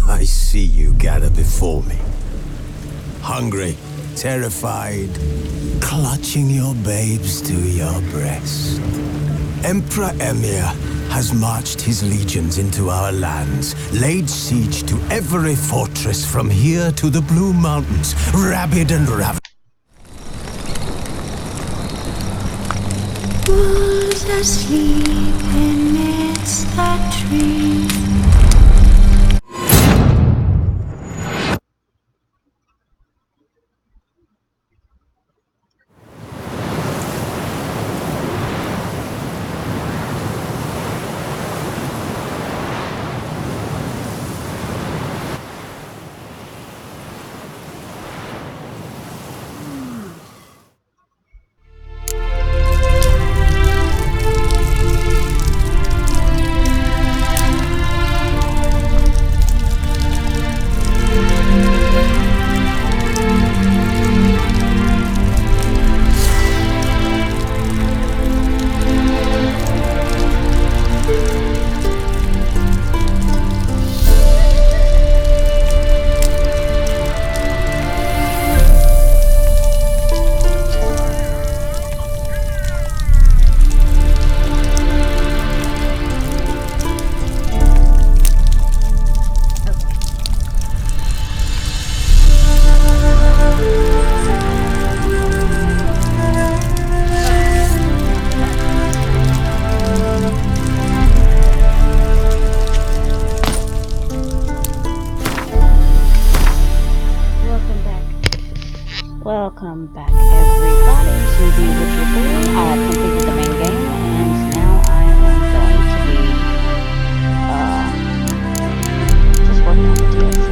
I see you gather before me. Hungry, terrified, clutching your babes to your breast. Emperor Emir has marched his legions into our lands, laid siege to every fortress from here to the Blue Mountains, rabid and ravaged. Wolves asleep amidst the trees. Welcome back, everybody, to The Witcher 3. I have completed the main game, and now I am going to be, just working on the DLC.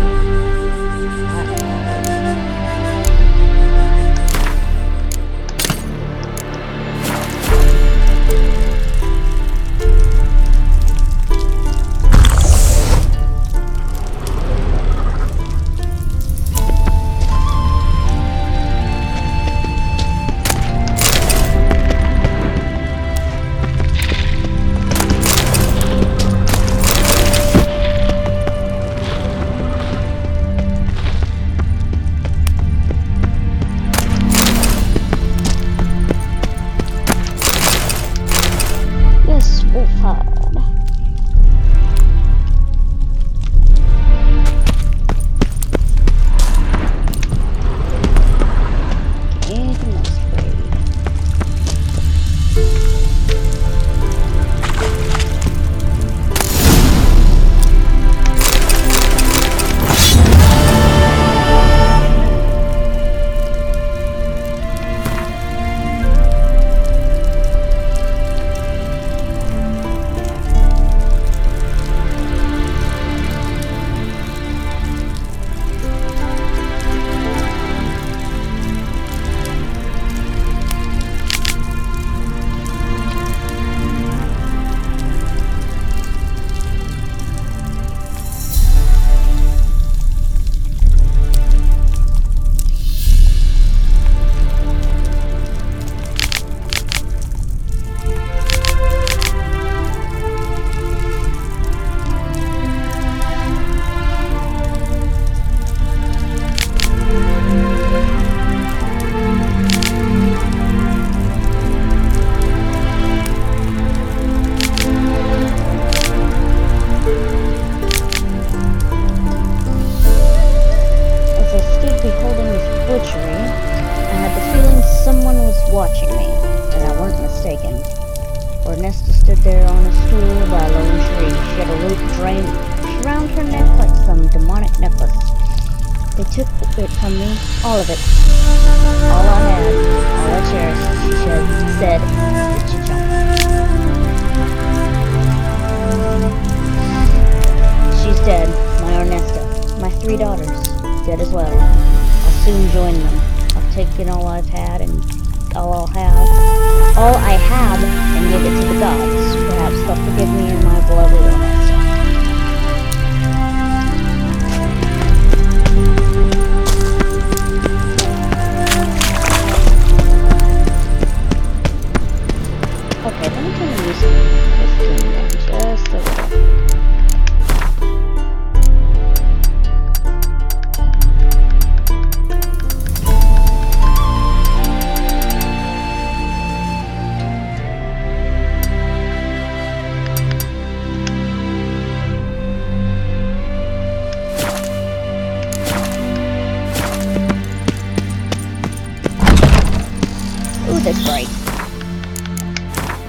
Watching me, and I weren't mistaken. For Nesta stood there on a stool by a lone tree. She had a rope drained around her neck like some demonic necklace. They took it from me, all of it. All I had, all I cherished, she said, did you jump? She's dead, my Ornesta. My 3 daughters, dead as well. I'll soon join them. I've taken all I've had and all I have, and give it to the gods. Perhaps they'll forgive me and my beloved Ornesta. this break.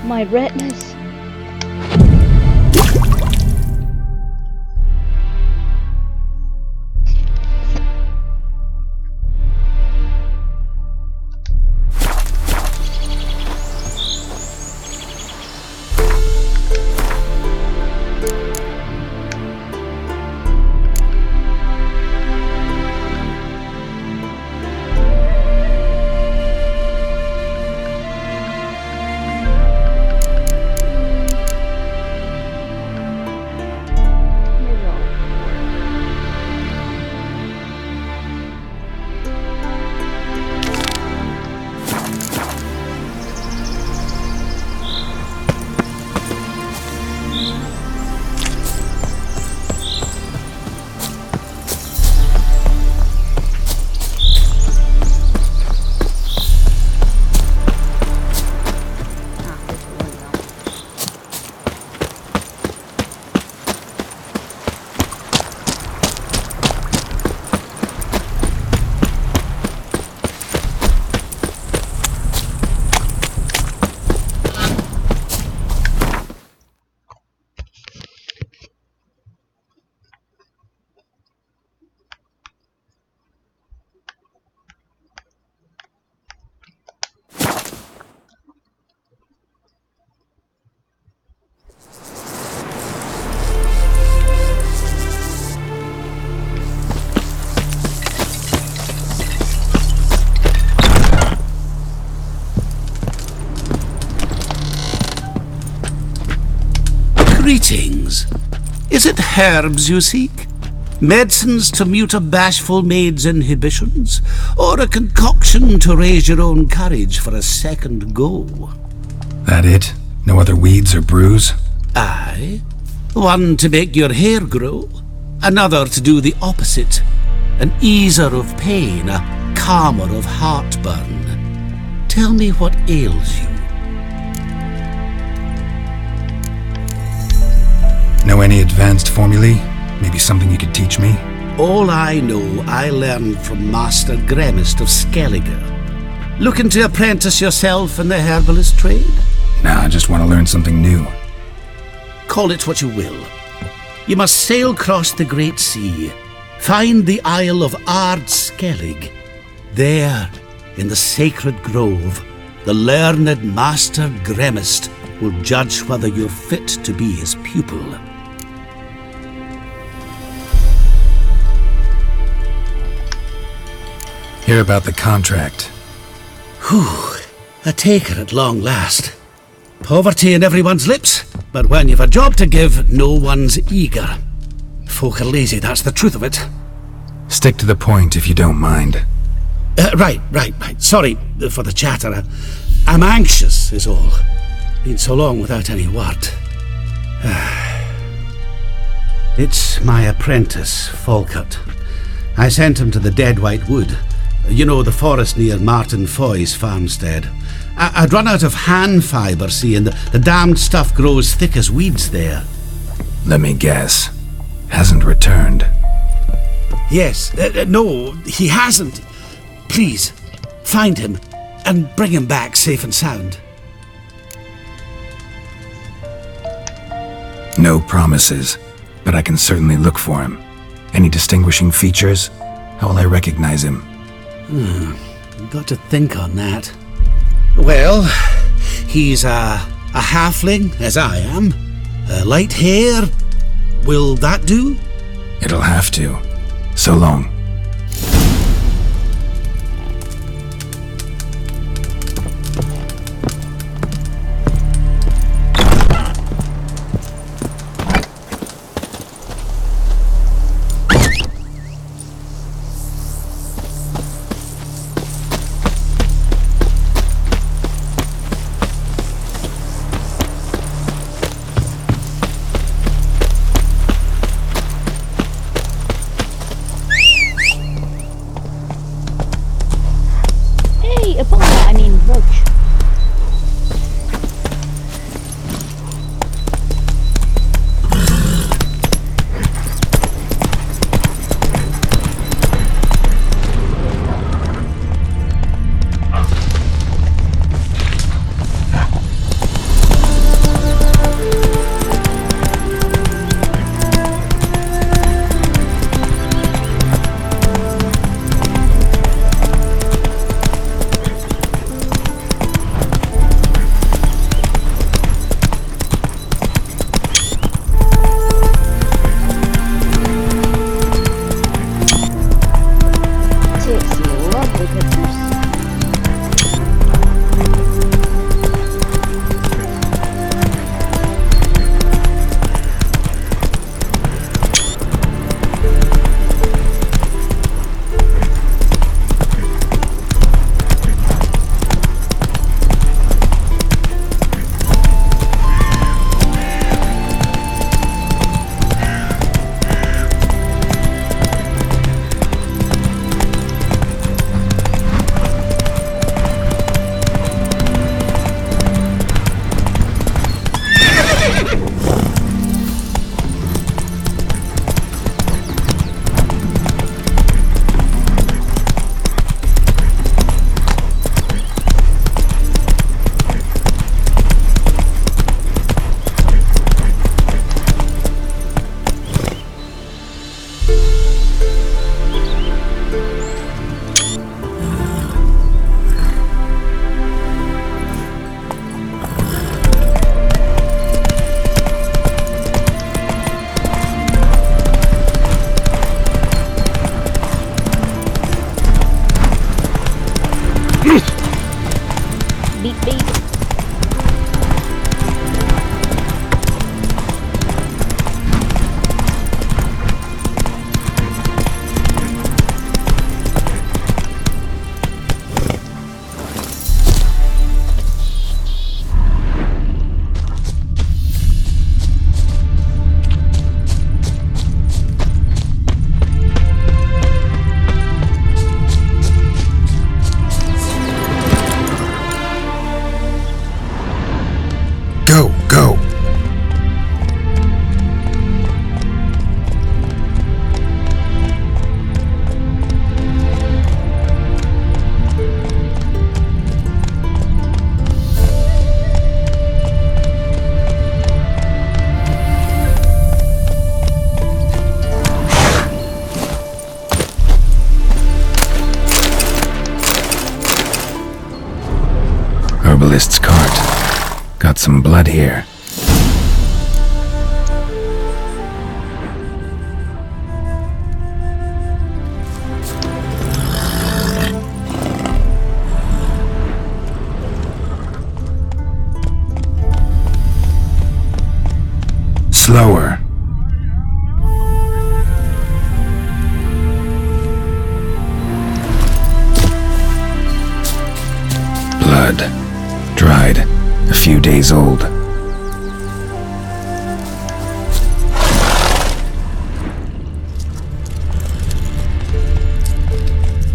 My retinas. Greetings. Is it herbs you seek? Medicines to mute a bashful maid's inhibitions? Or a concoction to raise your own courage for a second go? That it? No other weeds or brews? Aye. One to make your hair grow, another to do the opposite. An easer of pain, a calmer of heartburn. Tell me what ails you. Know any advanced formulae? Maybe something you could teach me? All I know I learned from Master Gremist of Skellige. Looking to apprentice yourself in the herbalist trade? Nah, I just want to learn something new. Call it what you will. You must sail across the great sea, find the Isle of Ard Skellig. There, in the sacred grove, the learned Master Gremist will judge whether you're fit to be his pupil. Hear about the contract. Whew, a taker at long last. Poverty in everyone's lips, but when you've a job to give, no one's eager. Folk are lazy, that's the truth of it. Stick to the point if you don't mind. Right. Sorry for the chatter. I'm anxious, is all. Been so long without any word. It's my apprentice, Falkert. I sent him to the Dead White Wood. You know, the forest near Martin Foy's farmstead. I'd run out of hand fibre, see, and the damned stuff grows thick as weeds there. Let me guess. Hasn't returned. Yes, no, he hasn't. Please, find him and bring him back safe and sound. No promises, but I can certainly look for him. Any distinguishing features? How will I recognize him? Got to think on that. Well, he's a halfling, as I am. Light hair. Will that do? It'll have to. So long. Roach. herbalist's cart. Got some blood here. Slower. Blood. Dried. A few days old.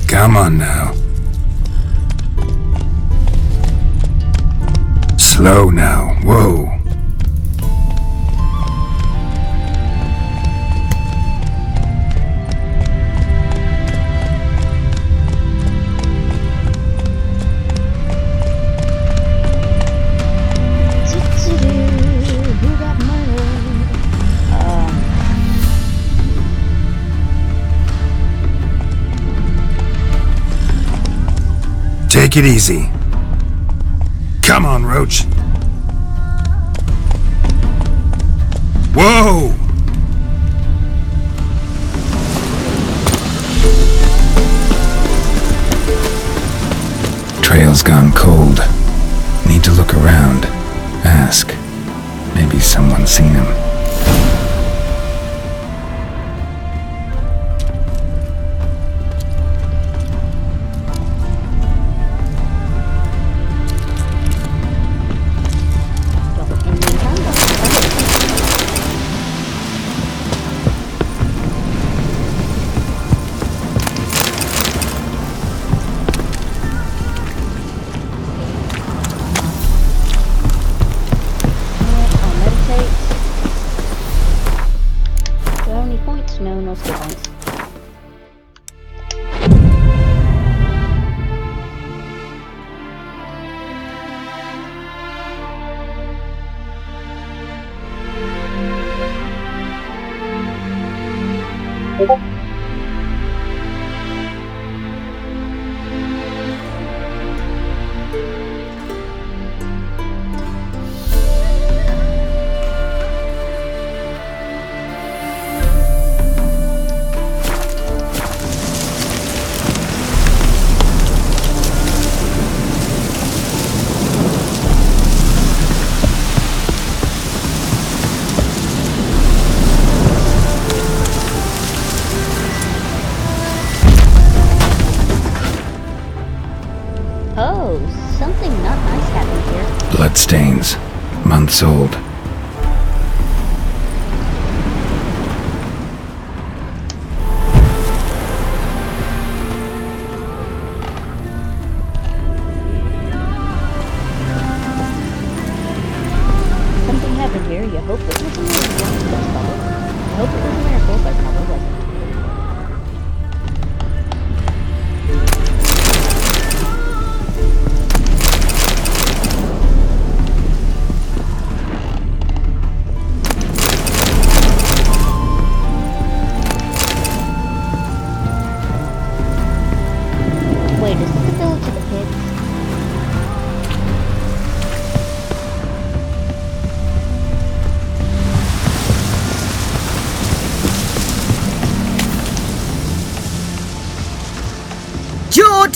Come on now. Slow now. Whoa. Who got murdered? Take it easy. Come on, Roach. Whoa! Trail's gone cold. Need to look around. Ask. Maybe someone's seen him. No, no skill points. Oh, something not nice happened here. Bloodstains. Months old. Something happened here. You hope it was a miracle. I hope it was a miracle, but probably wasn't. Wait, is this the village of the pigs? Judd!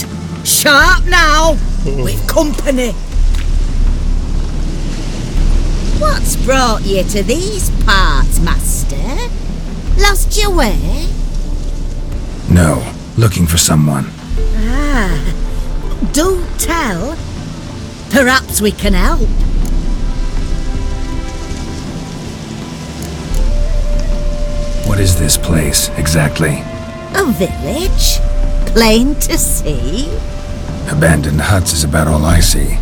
Sharp now! We've company! What's brought you to these parts, master? Lost your way? No. Looking for someone. Ah, do tell. Perhaps we can help. What is this place, exactly? A village? Plain to see? Abandoned huts is about all I see.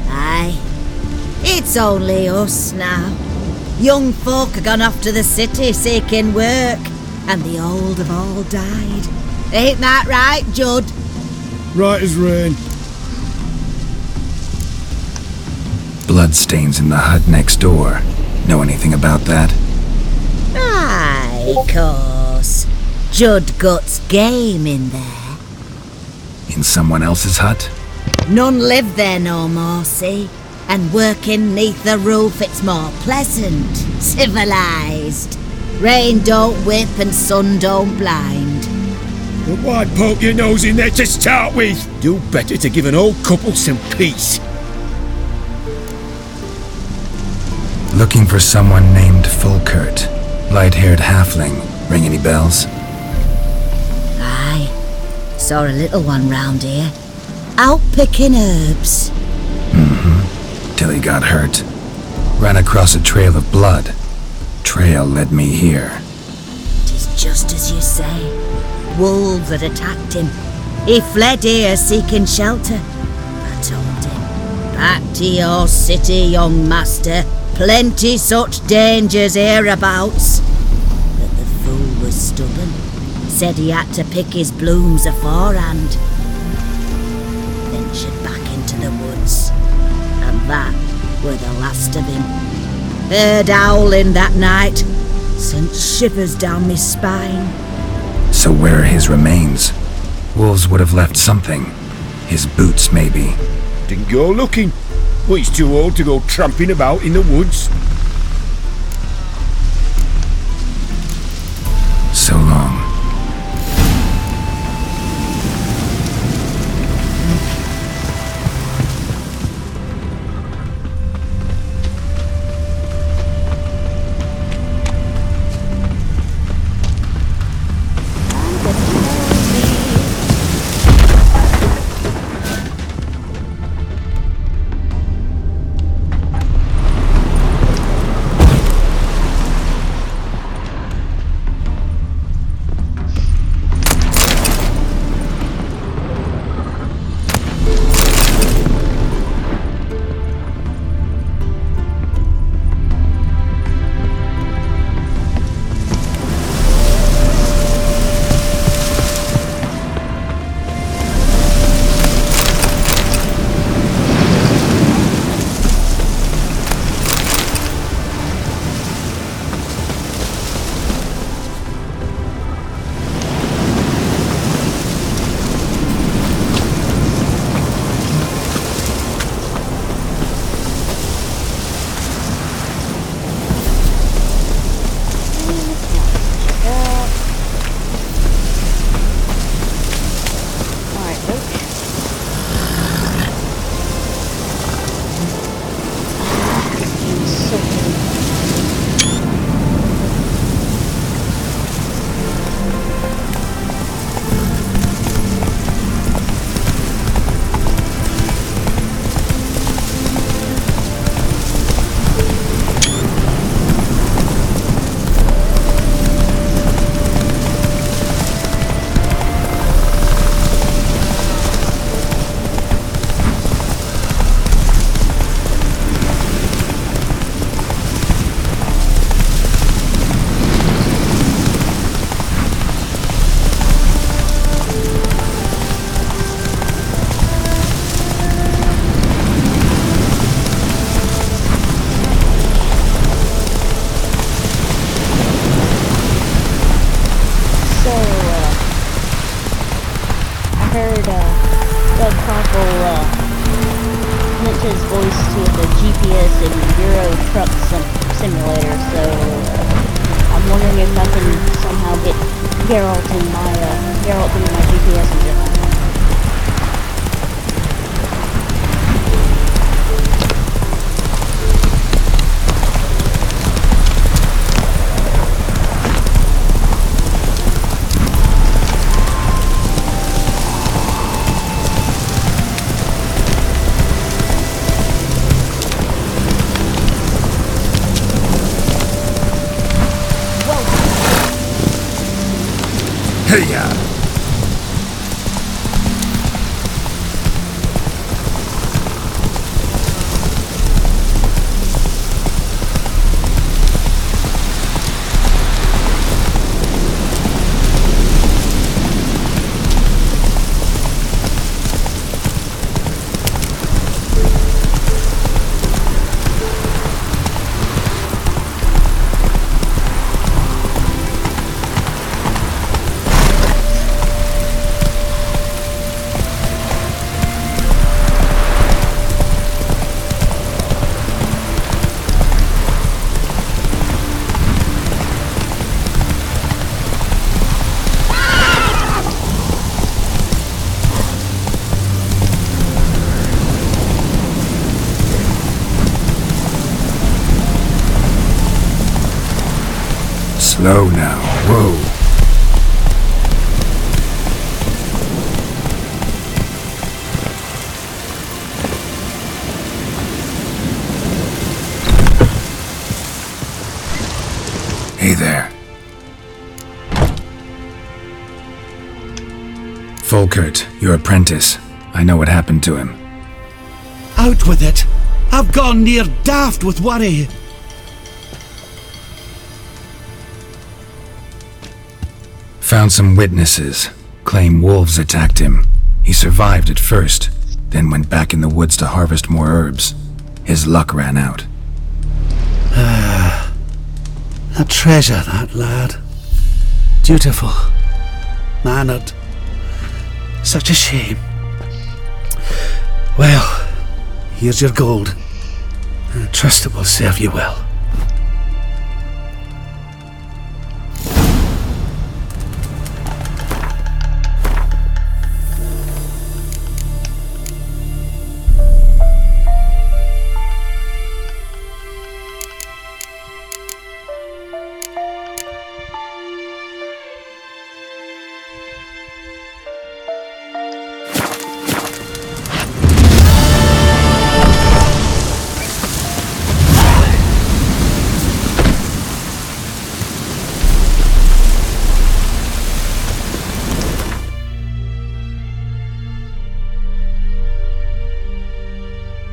Aye. It's only us now. Young folk have gone off to the city seeking work, and the old have all died. Ain't that right, Judd? Right as rain. Bloodstains in the hut next door. Know anything about that? Aye, course. Judd guts game in there. In someone else's hut? None live there no more, see? And working neath the roof it's more pleasant, civilised. Rain don't whip and sun don't blind. But why poke your nose in there to start with? Do better to give an old couple some peace. Looking for someone named Fulkert. Light-haired halfling. Ring any bells? Aye, saw a little one round here. Out picking herbs. Till he got hurt. Ran across a trail of blood. Trail led me here. 'Tis just as you say. Wolves had attacked him. He fled here seeking shelter. I told him, back to your city, young master. Plenty such dangers hereabouts. But the fool was stubborn. Said he had to pick his blooms aforehand. Ventured back into the woods. And that were the last of him. Heard howling that night. Sent shivers down my spine. So where are his remains? Wolves would have left something. His boots, maybe. Didn't go looking. But he's too old to go tramping about in the woods. So long. his voice to the GPS and Euro Truck Simulator, so I'm wondering if I can somehow get Geralt in my GPS engine. Slow now. Whoa. Hey there. Volkert, your apprentice. I know what happened to him. Out with it! I've gone near daft with worry. Found some witnesses. Claim wolves attacked him. He survived at first, then went back in the woods to harvest more herbs. His luck ran out. A treasure, that lad. Dutiful. Mannered. Such a shame. Well, here's your gold. I trust it will serve you well.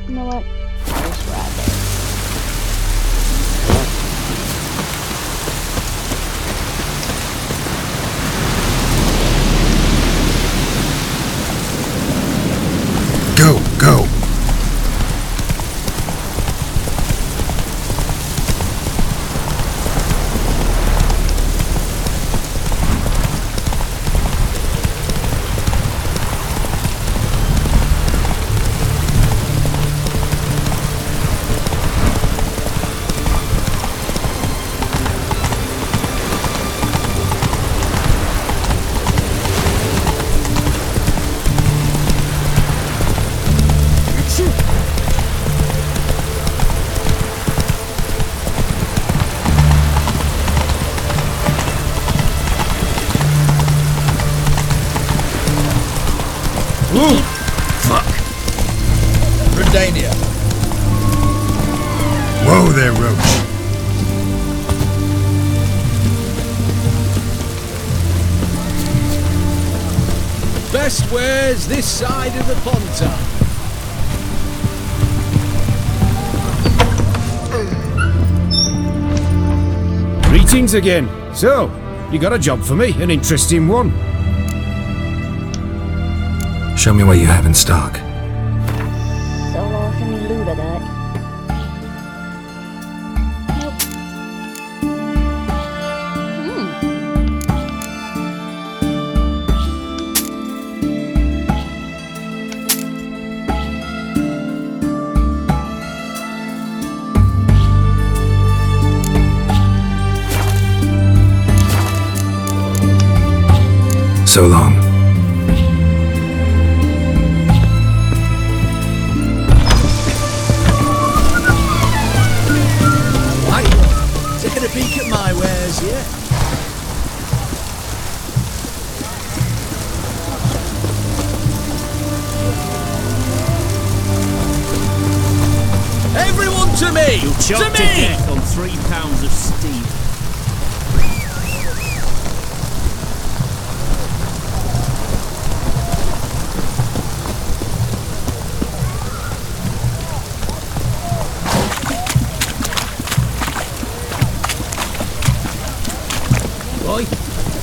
You know what? I'll just ride there. Go, go! Ooh! Fuck! Redania. Whoa there, Roach. Best wares this side of the Pontar. Greetings again. So, you got a job for me, an interesting one. Show me what you have in stock. So lost any loot I got. Nope. So long. Taking a peek at my wares, yeah? Everyone to me! You'll choke to death on 3 pounds of steam.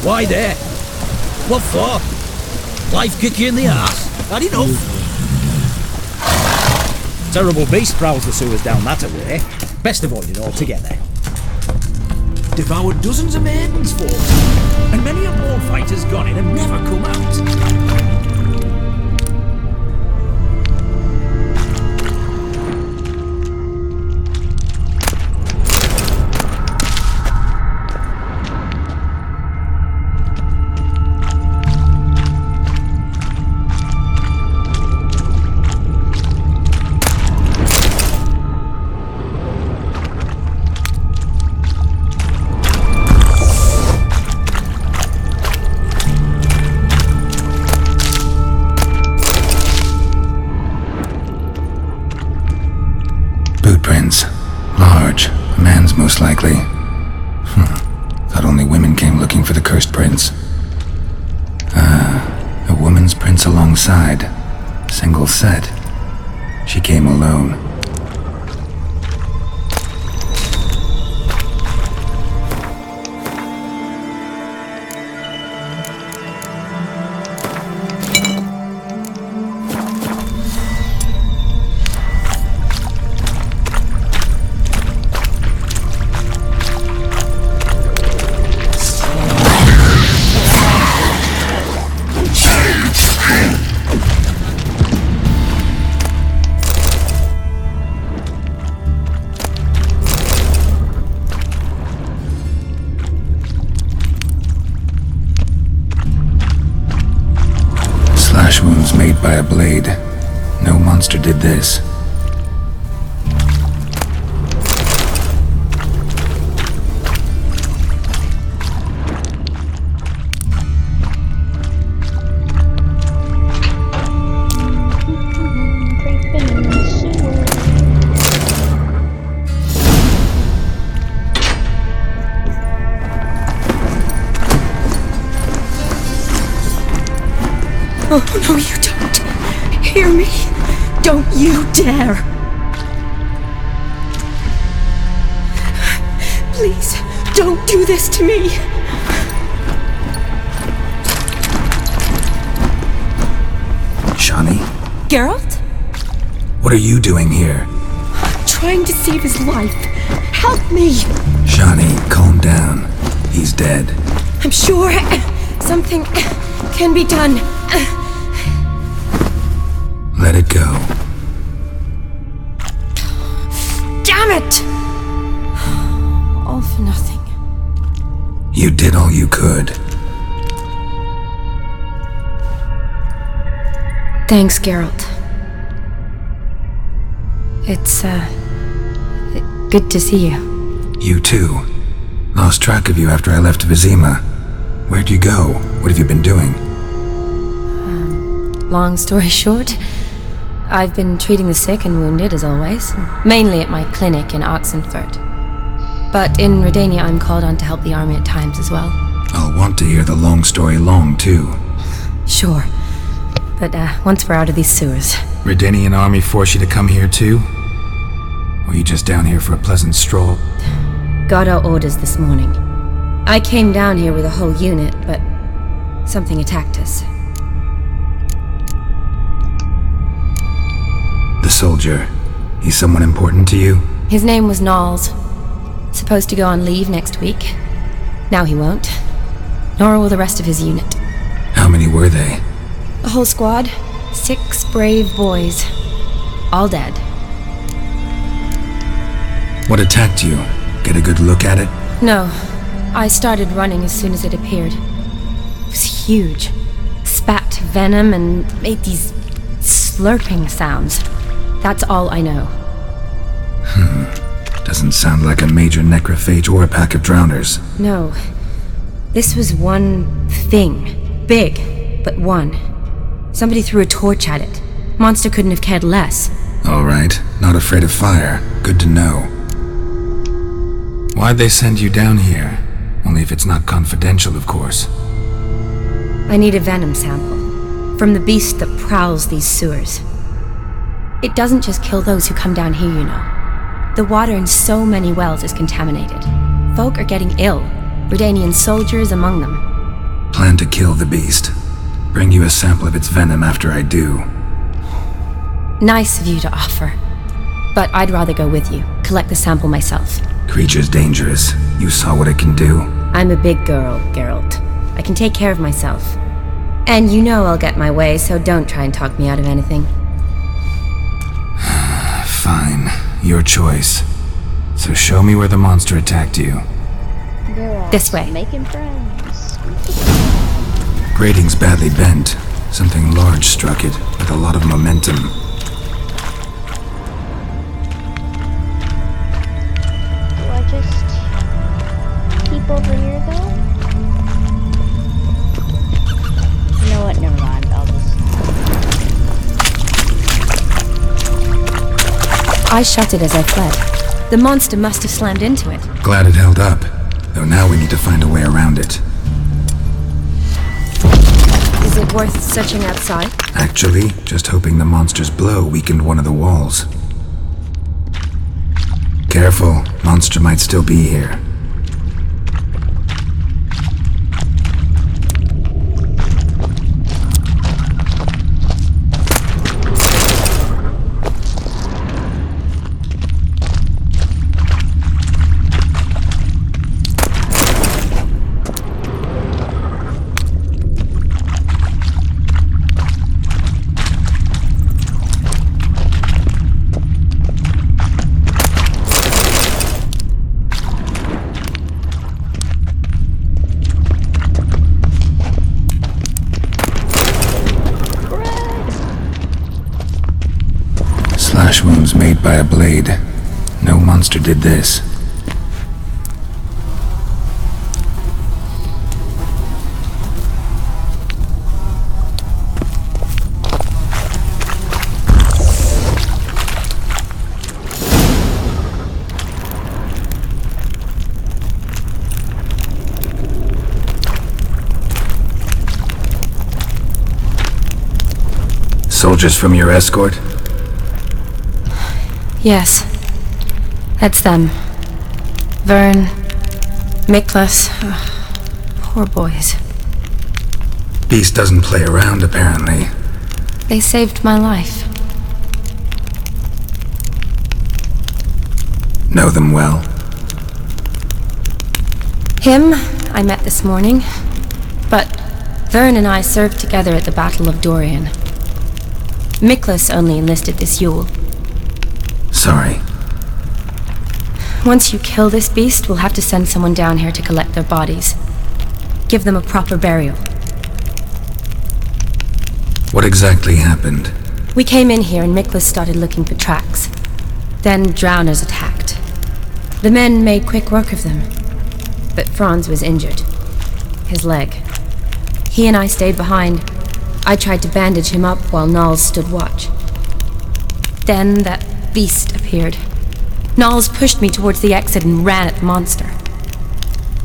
Why there? What for? Life kick you in the arse? Had enough? Terrible beast prowls the sewers down that way. Best avoided altogether. Devoured dozens of maidens for it, and many a ball fighter's gone in and never come out. Most likely. Thought only women came looking for the cursed prince. A woman's prince alongside. Single set. She came alone. Slash wounds made by a blade. No monster did this. Creeping in the sewer. Oh, no, you don't. Hear me? Don't you dare. Please, don't do this to me. Shani? Geralt? What are you doing here? Trying to save his life. Help me. Shani, calm down. He's dead. I'm sure something can be done. Let it go. Damn it! All for nothing. You did all you could. Thanks, Geralt. It's, good to see you. You too. Lost track of you after I left Vizima. Where'd you go? What have you been doing? Long story short, I've been treating the sick and wounded, as always. Mainly at my clinic in Oxenfurt. But in Redania, I'm called on to help the army at times as well. I'll want to hear the long story long, too. Sure. But, once we're out of these sewers. Redanian army force you to come here, too? Or are you just down here for a pleasant stroll? Got our orders this morning. I came down here with a whole unit, but something attacked us. The soldier. He's someone important to you? His name was Knowles. Supposed to go on leave next week. Now he won't. Nor will the rest of his unit. How many were they? A whole squad. 6 brave boys. All dead. What attacked you? Get a good look at it? No. I started running as soon as it appeared. It was huge. Spat venom and made these slurping sounds. That's all I know. Doesn't sound like a major necrophage or a pack of drowners. No. This was one thing. Big, but one. Somebody threw a torch at it. Monster couldn't have cared less. All right. Not afraid of fire. Good to know. Why'd they send you down here? Only if it's not confidential, of course. I need a venom sample. From the beast that prowls these sewers. It doesn't just kill those who come down here, you know. The water in so many wells is contaminated. Folk are getting ill. Redanian soldiers among them. Plan to kill the beast. Bring you a sample of its venom after I do. Nice of you to offer. But I'd rather go with you. Collect the sample myself. Creature's dangerous. You saw what it can do. I'm a big girl, Geralt. I can take care of myself. And you know I'll get my way, so don't try and talk me out of anything. Fine. Your choice. So show me where the monster attacked you. They're all This way. making friends. Grating's badly bent. Something large struck it, with a lot of momentum. Do I just keep over here, though? You know what? Never mind. I'll just... I shot it as I fled. The monster must have slammed into it. Glad it held up, though now we need to find a way around it. Is it worth searching outside? Actually, just hoping the monster's blow weakened one of the walls. Careful, monster might still be here. Slash wounds made by a blade. No monster did this. Soldiers from your escort? Yes. That's them. Vern, Miklas. Poor boys. Beast doesn't play around, apparently. They saved my life. Know them well? Him, I met this morning. But Vern and I served together at the Battle of Dorian. Miklas only enlisted this Yule. Sorry. Once you kill this beast, we'll have to send someone down here to collect their bodies. Give them a proper burial. What exactly happened? We came in here and Miklas started looking for tracks. Then drowners attacked. The men made quick work of them. But Franz was injured. His leg. He and I stayed behind. I tried to bandage him up while Nals stood watch. Then that beast appeared. Nals pushed me towards the exit and ran at the monster.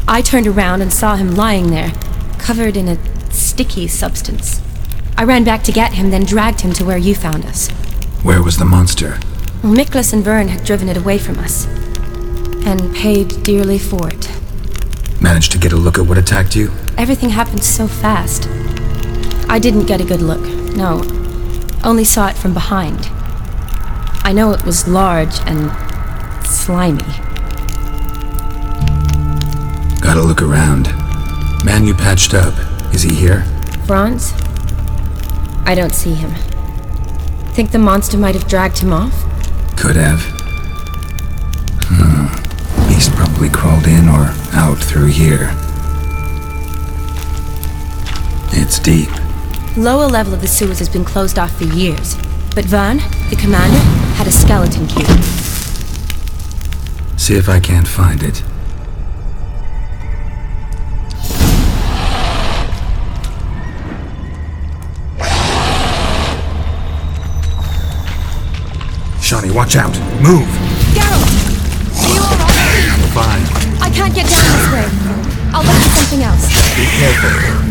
I turned around and saw him lying there, covered in a sticky substance. I ran back to get him, then dragged him to where you found us. Where was the monster? Well, Miklas and Vern had driven it away from us, and paid dearly for it. Managed to get a look at what attacked you? Everything happened so fast. I didn't get a good look, no. Only saw it from behind. I know it was large and slimy. Gotta look around. Man you patched up, is he here? Franz? I don't see him. Think the monster might have dragged him off? Could have. Beast probably crawled in or out through here. It's deep. Lower level of the sewers has been closed off for years. But Vern, the commander, had a skeleton key. See if I can't find it. Shawnee, watch out! Move! Geralt! Are you alright? I'm fine. I can't get down this way. I'll look for something else. Be careful.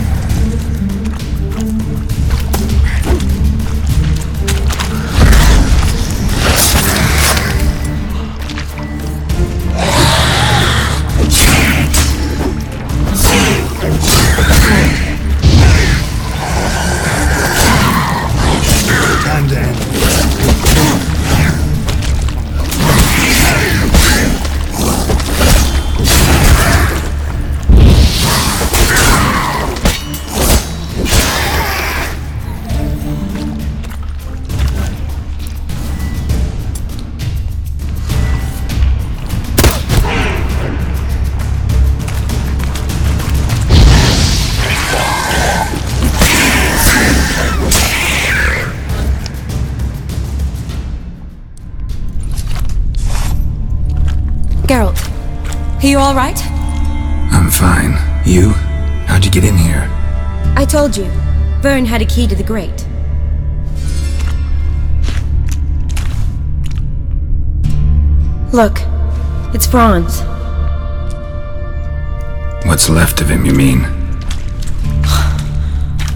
Geralt, are you alright? I'm fine. You? How'd you get in here? I told you, Vern had a key to the grate. Look, It's Franz. What's left of him, you mean?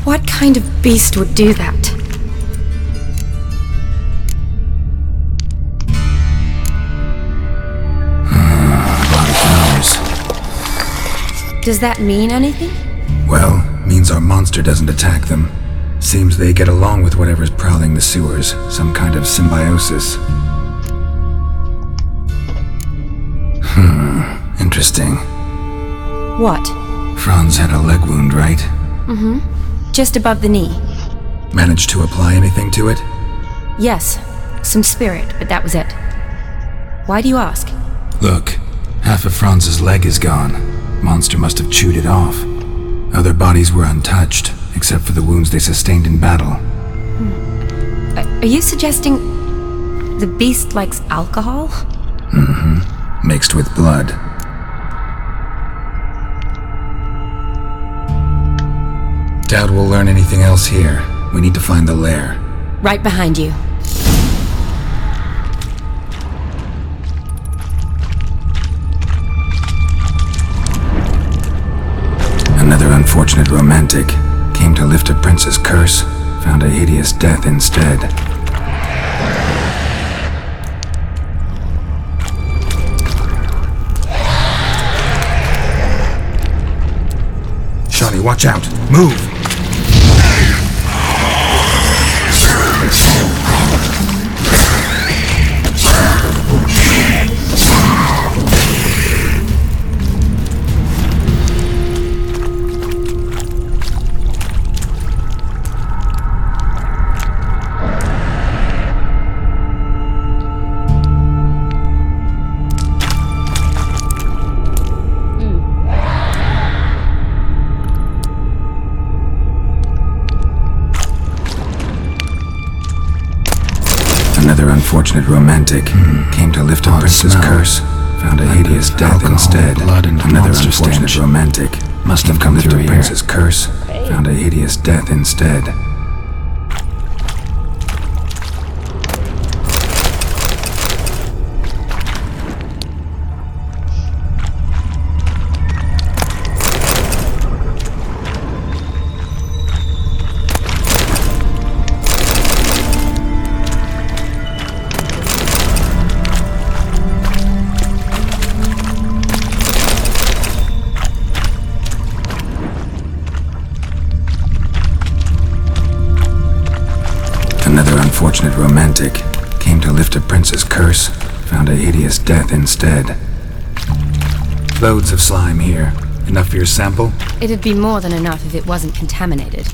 What kind of beast would do that? A lot of flowers. Does that mean anything? Well, means our monster doesn't attack them. Seems they get along with whatever's prowling the sewers. Some kind of symbiosis. Interesting. What? Franz had a leg wound, right? Mm-hmm. Just above the knee. Managed to apply anything to it? Yes. Some spirit, but that was it. Why do you ask? Look, half of Franz's leg is gone. Monster must have chewed it off. Other bodies were untouched, except for the wounds they sustained in battle. Are you suggesting the beast likes alcohol? Mm-hmm. Mixed with blood. Doubt we'll learn anything else here. We need to find the lair. Right behind you. Another unfortunate romantic. Came to lift a prince's curse, found a hideous death instead. Shawnee, watch out! Move! Another unfortunate romantic came to lift a prince's curse, found a hideous death instead. Blood and another unfortunate romantic must have come to lift a prince's curse, found a hideous death instead. Another unfortunate romantic came to lift a prince's curse, found a hideous death instead. Loads of slime here. Enough for your sample? It'd be more than enough if it wasn't contaminated.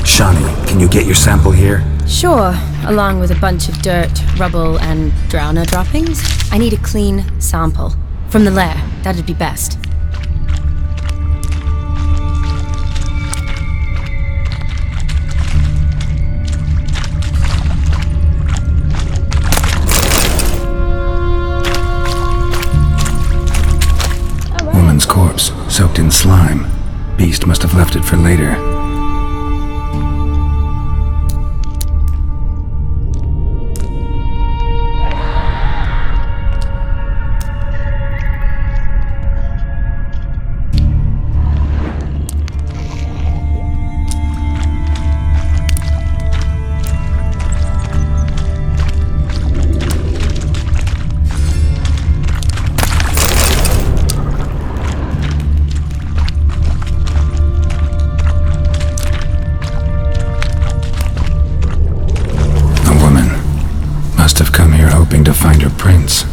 Shawnee, can you get your sample here? Sure, along with a bunch of dirt, rubble, and drowner droppings. I need a clean sample. From the lair, that'd be best. Woman's corpse, soaked in slime. Beast must have left it for later. Must have come here hoping to find her prince.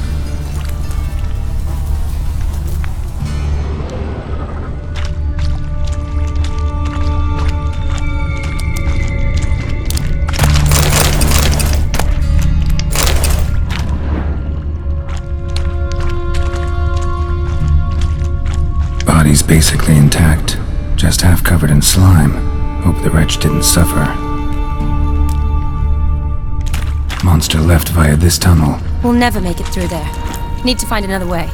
Body's basically intact, just half covered in slime. Hope the wretch didn't suffer. Monster left via this tunnel. We'll never make it through there. Need to find another way.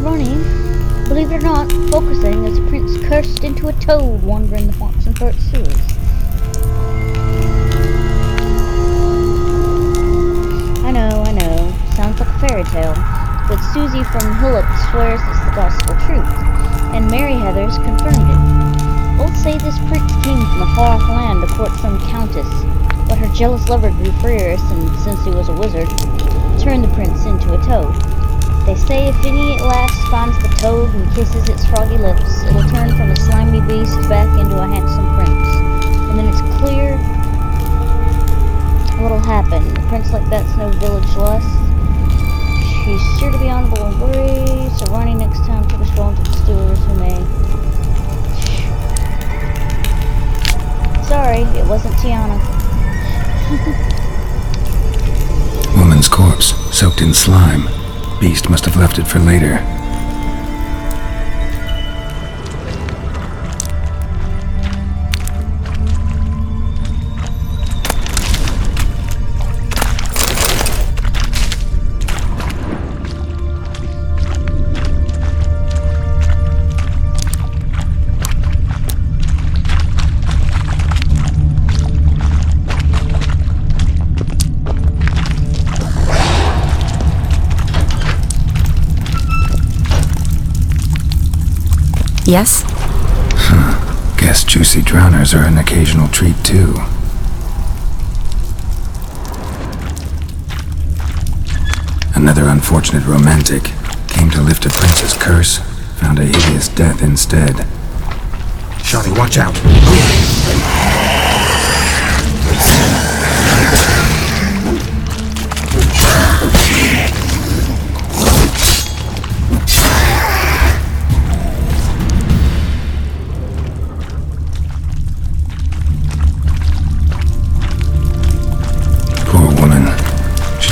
Running, believe it or not, focusing as the prince cursed into a toad wandering the Foxenfurt sewers. I know, sounds like a fairy tale, but Susie from Hullock swears it's the gospel truth, and Mary Heathers confirmed it. Both say this prince came from a far-off land to court some countess, but her jealous lover grew furious, and since he was a wizard, turned the prince into a toad. They say if any at last finds the toad and kisses its froggy lips, it'll turn from a slimy beast back into a handsome prince. And then it's clear what'll happen. A prince like that's no village lust. She's sure to be honorable and worry, so Ronnie next time took us strong to the stewards who may. Sorry, it wasn't Tiana. Woman's corpse, soaked in slime. Beast must have left it for later. Yes? Guess juicy drowners are an occasional treat too. Another unfortunate romantic came to lift a prince's curse, found a hideous death instead. Shani, watch out!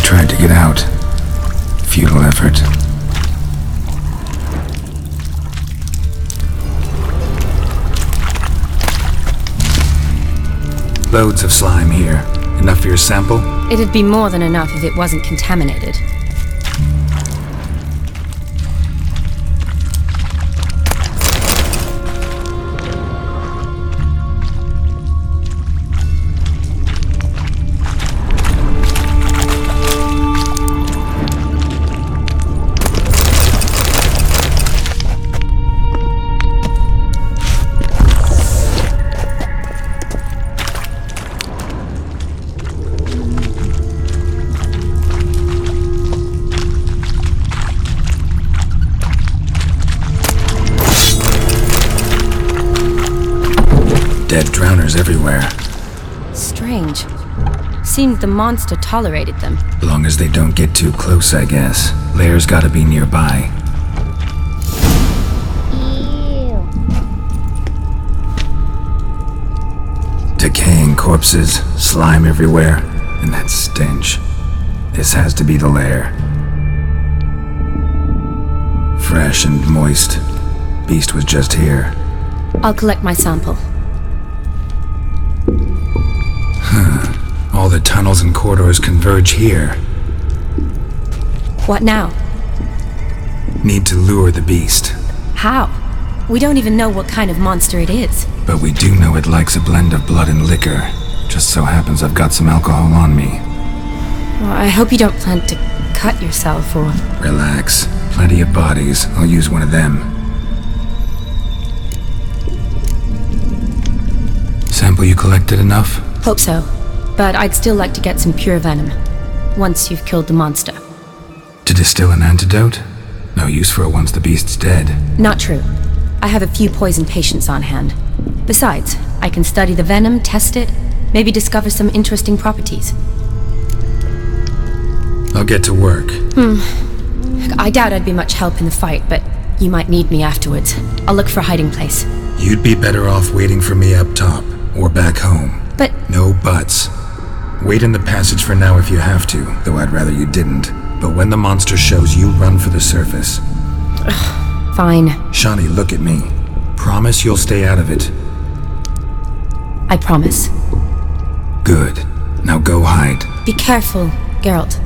Tried to get out. Futile effort. Loads of slime here. Enough for your sample? It'd be more than enough if it wasn't contaminated. Dead drowners everywhere. Strange. Seemed the monster tolerated them. Long as they don't get too close, I guess. Lair's gotta be nearby. Ew. Decaying corpses, slime everywhere, and that stench. This has to be the lair. Fresh and moist. Beast was just here. I'll collect my sample. All the tunnels and corridors converge here. What now? Need to lure the beast. How? We don't even know what kind of monster it is. But we do know it likes a blend of blood and liquor. Just so happens I've got some alcohol on me. Well, I hope you don't plan to cut yourself or... Relax. Plenty of bodies. I'll use one of them. Sample you collected enough? Hope so. But I'd still like to get some pure venom. Once you've killed the monster. To distill an antidote? No use for it once the beast's dead. Not true. I have a few poison patients on hand. Besides, I can study the venom, test it, maybe discover some interesting properties. I'll get to work. I doubt I'd be much help in the fight, but you might need me afterwards. I'll look for a hiding place. You'd be better off waiting for me up top, or back home. But... No buts. Wait in the passage for now if you have to, though I'd rather you didn't. But when the monster shows, you run for the surface. Fine. Shani, look at me. Promise you'll stay out of it. I promise. Good. Now go hide. Be careful, Geralt.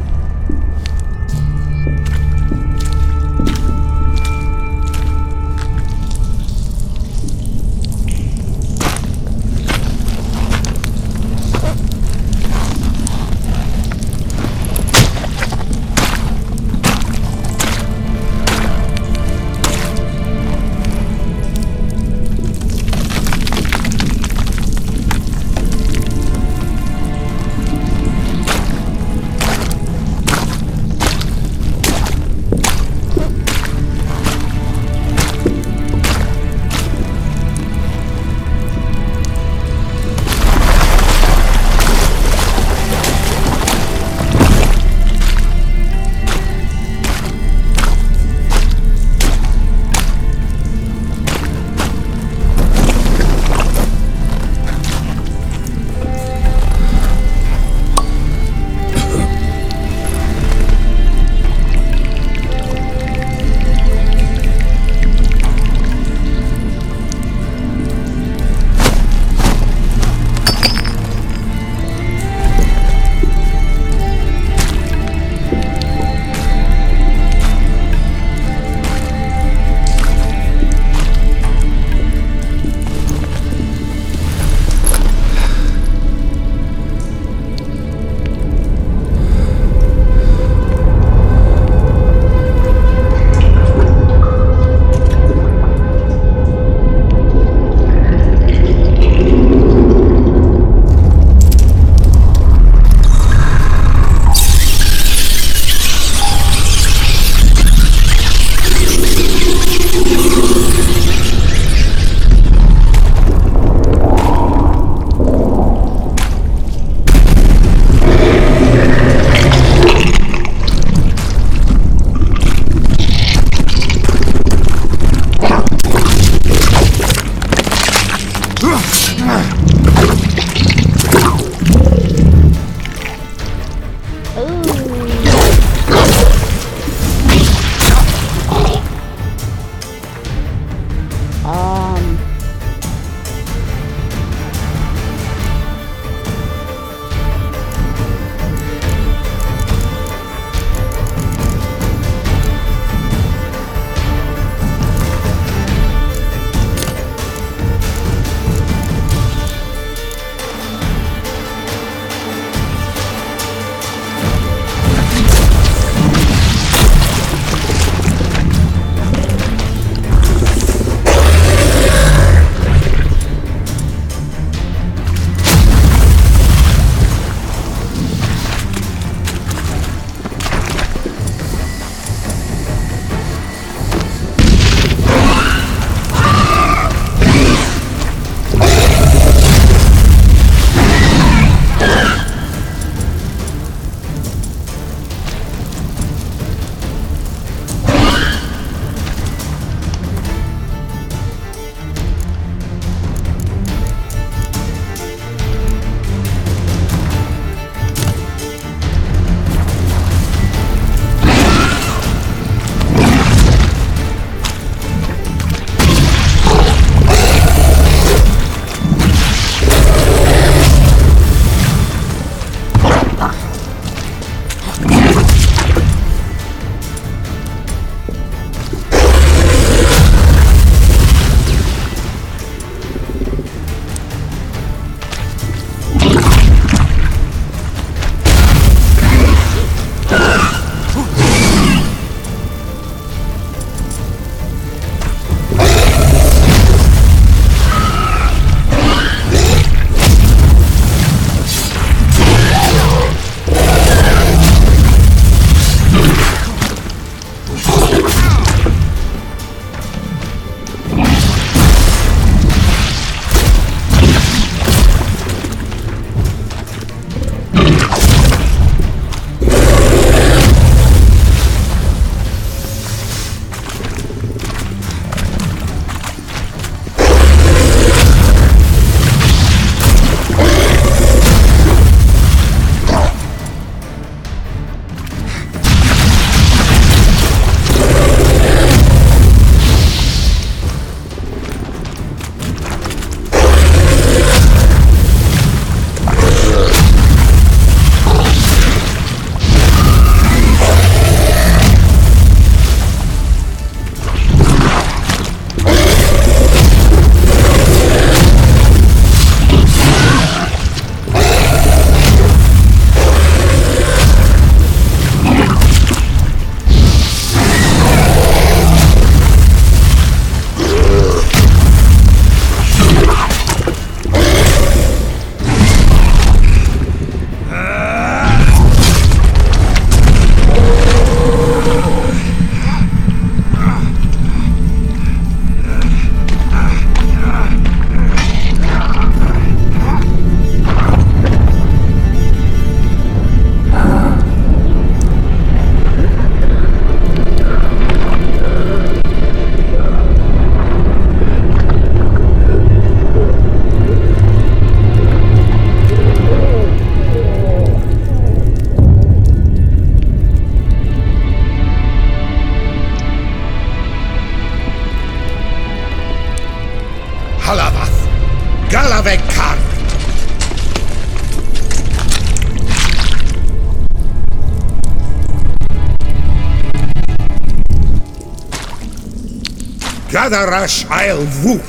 Gadarash I'll Wut.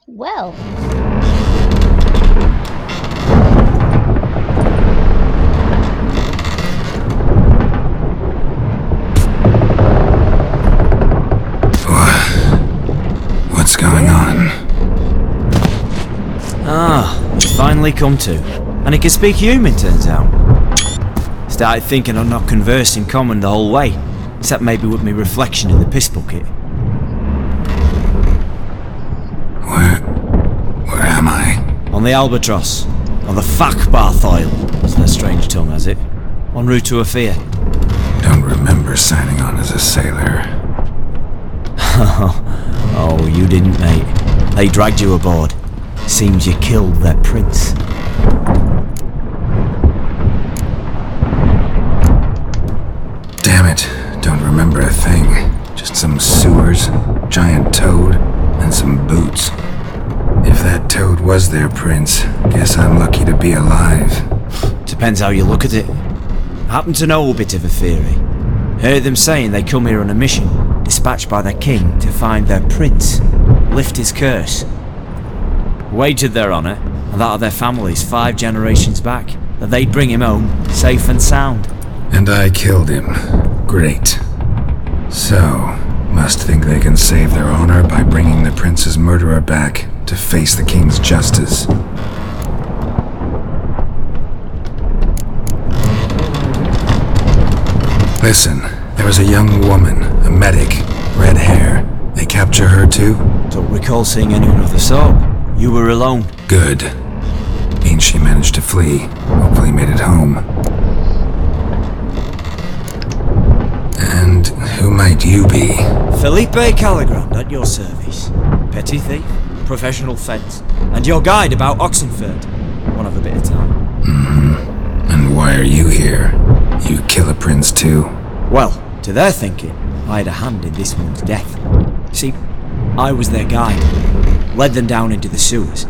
Well. What's going on? Ah, finally come to. And he can speak human, turns out. Started thinking I'd not conversing common the whole way, except maybe with me reflection in the piss bucket. Where am I? On the Albatross. On the Fakbarth Oil, as their strange tongue has it. En route to Ophir. Don't remember signing on as a sailor. Oh, you didn't, mate. They dragged you aboard. Seems you killed their prince. Damn it, don't remember a thing. Just some sewers, giant toad, and some boots. If that toad was their prince, guess I'm lucky to be alive. Depends how you look at it. Happen to know a bit of a theory. Heard them saying they come here on a mission, dispatched by their king to find their prince, lift his curse. Wagered their honour, and that of their families 5 generations back, that they'd bring him home, safe and sound. And I killed him. Great. So, must think they can save their honor by bringing the prince's murderer back to face the king's justice. Listen, there was a young woman, a medic, red hair. They capture her too? Don't recall seeing anyone of the sort. You were alone. Good. Means she managed to flee. Hopefully made it home. And who might you be? Felipe Caligrand at your service. Petty thief, professional fence, and your guide about Oxenford. Won't have a bit of time. Mm-hmm. And why are you here? You kill a prince too? Well, to their thinking, I had a hand in this one's death. See, I was their guide. Led them down into the sewers.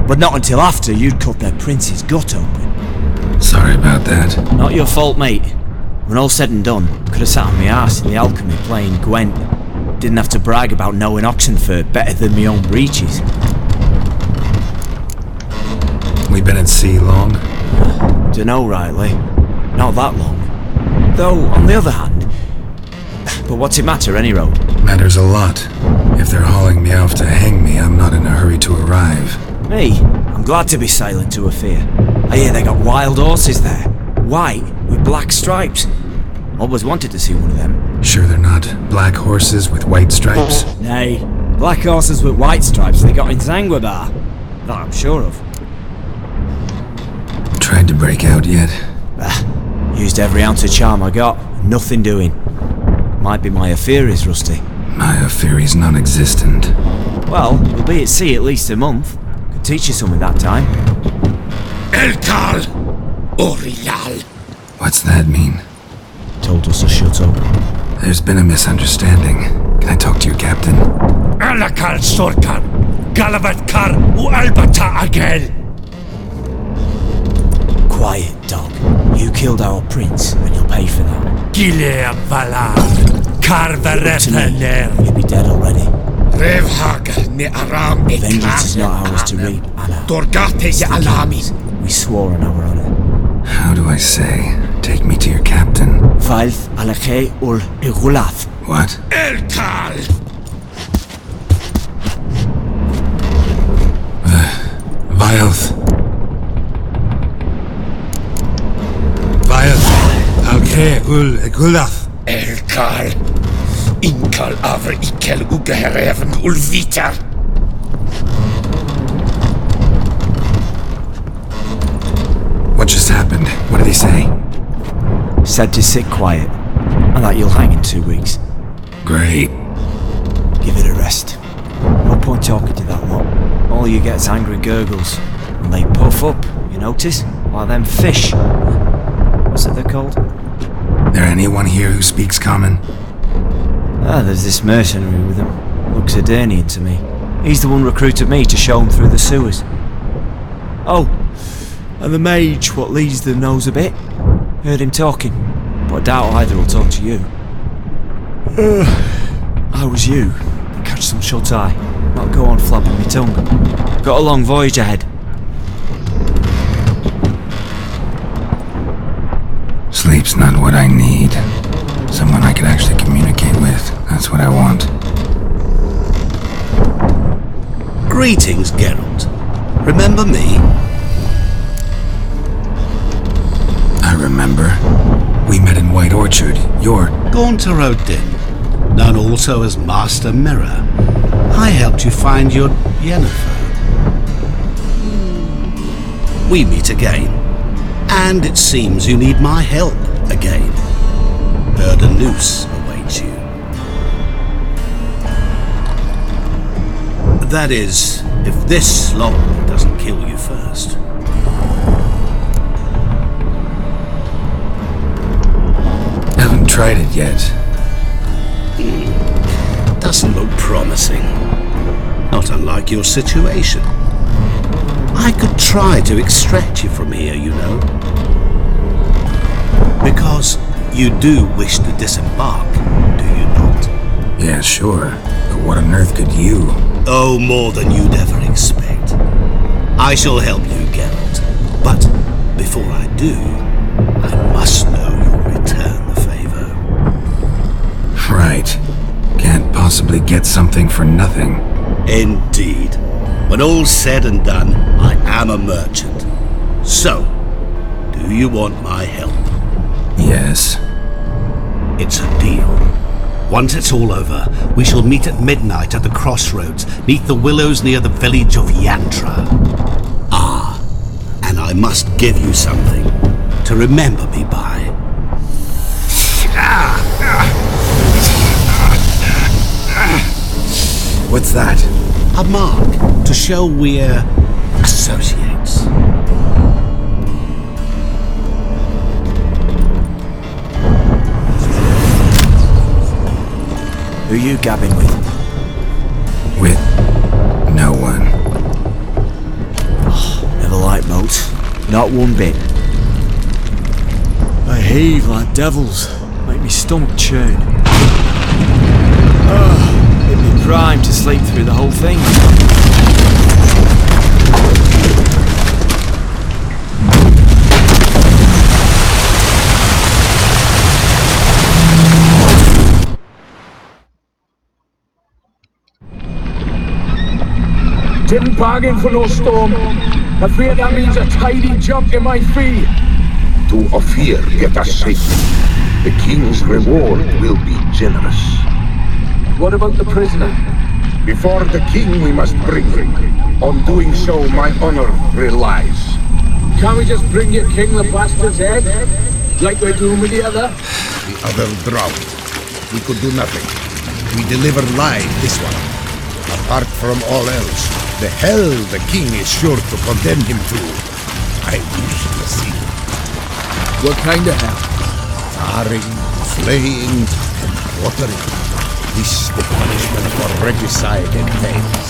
But not until after you'd cut their prince's gut open. Sorry about that. Not your fault, mate. When all said and done, could have sat on my arse in the alchemy playing Gwent. Didn't have to brag about knowing Oxenford better than my own breeches. We been at sea long? Dunno rightly. Not that long. Though, on the other hand... But what's it matter, any road? Matters a lot. If they're hauling me off to hang me, I'm not in a hurry to arrive. Me? I'm glad to be sailing to Ophir. I hear they got wild horses there. White, with black stripes. Always wanted to see one of them. Sure they're not black horses with white stripes? Nay, black horses with white stripes they got in Zanguebar. That I'm sure of. Tried to break out yet? Used every ounce of charm I got. Nothing doing. Might be my Ophiri's rusty. My Ophiri's non-existent. Well, we'll be at sea at least a month. Could teach you something that time. Elkal Orial. What's that mean? Told us to shut up. There's been a misunderstanding. Can I talk to your captain? Alakal Sorkan. Galavat Kar Ualbata Agel. Quiet, dog. You killed our prince, and you'll pay for that. Gile Valar. Karvarepener. You'd be dead already. Revhag ne Aram Vengeance is not ours to reap, Anna. Dorgate ye Alamin. We swore on our honor. How do I say? Take me to your captain. Valth Alakhe ul Igulath. What? Elkal! Vilth. Vilth Alakhe ul Igulath. Elkal. Inkal Avre Ikel Ugehereven ul Vitar. What just happened? What did he say? Said to sit quiet, and that you'll hang in 2 weeks. Great. Give it a rest. No point talking to that lot. All you get's angry gurgles. And they puff up, you notice? Like them fish. What's it they're called? There anyone here who speaks common? There's this mercenary with him. Looks Adernian to me. He's the one recruited me to show him through the sewers. Oh, and the mage what leads them knows a bit. Heard him talking. but I doubt either will talk to you. How was you? Catch some shut-eye. Not go on flapping my tongue. Got a long voyage ahead. Sleep's not what I need. Someone I can actually communicate with. That's what I want. Greetings, Geralt. Remember me? I remember. We met in White Orchard. You're... Gaunter O'Din, known also as Master Mirror. I helped you find your Yennefer. We meet again, and it seems you need my help again. Heard a noose awaits you. That is, if this slop doesn't kill you first. Haven't tried it yet. Doesn't look promising. Not unlike your situation. I could try to extract you from here, you know. Because you do wish to disembark, do you not? Yeah, sure. But what on earth could you? Oh, more than you'd ever expect. I shall help you, Geralt. But before I do, I must know you'll return the favor. Right. Can't possibly get something for nothing. Indeed. When all's said and done, I am a merchant. So, do you want my help? Yes. It's a deal. Once it's all over, we shall meet at midnight at the crossroads, neath the willows near the village of Yantra. Ah, and I must give you something to remember me by. What's that? A mark to show we're associates. Who you gabbing with? With no one. Never liked moats. Not one bit. They heave like devils. Make me stomach churn. It'd be prime to sleep through the whole thing. Didn't bargain for no storm. I fear that means a tidy jump in my fee. To Ophir, get us safely. The king's reward will be generous. What about the prisoner? Before the king we must bring him. On doing so, my honor relies. Can't we just bring your king the bastard's head? Like we're doing with the other? The other drowned. We could do nothing. We deliver live this one. Apart from all else, the hell the king is sure to condemn him to, I wish to see. What kind of hell? Tarring, flaying, and quartering. This the punishment for regicide and pains.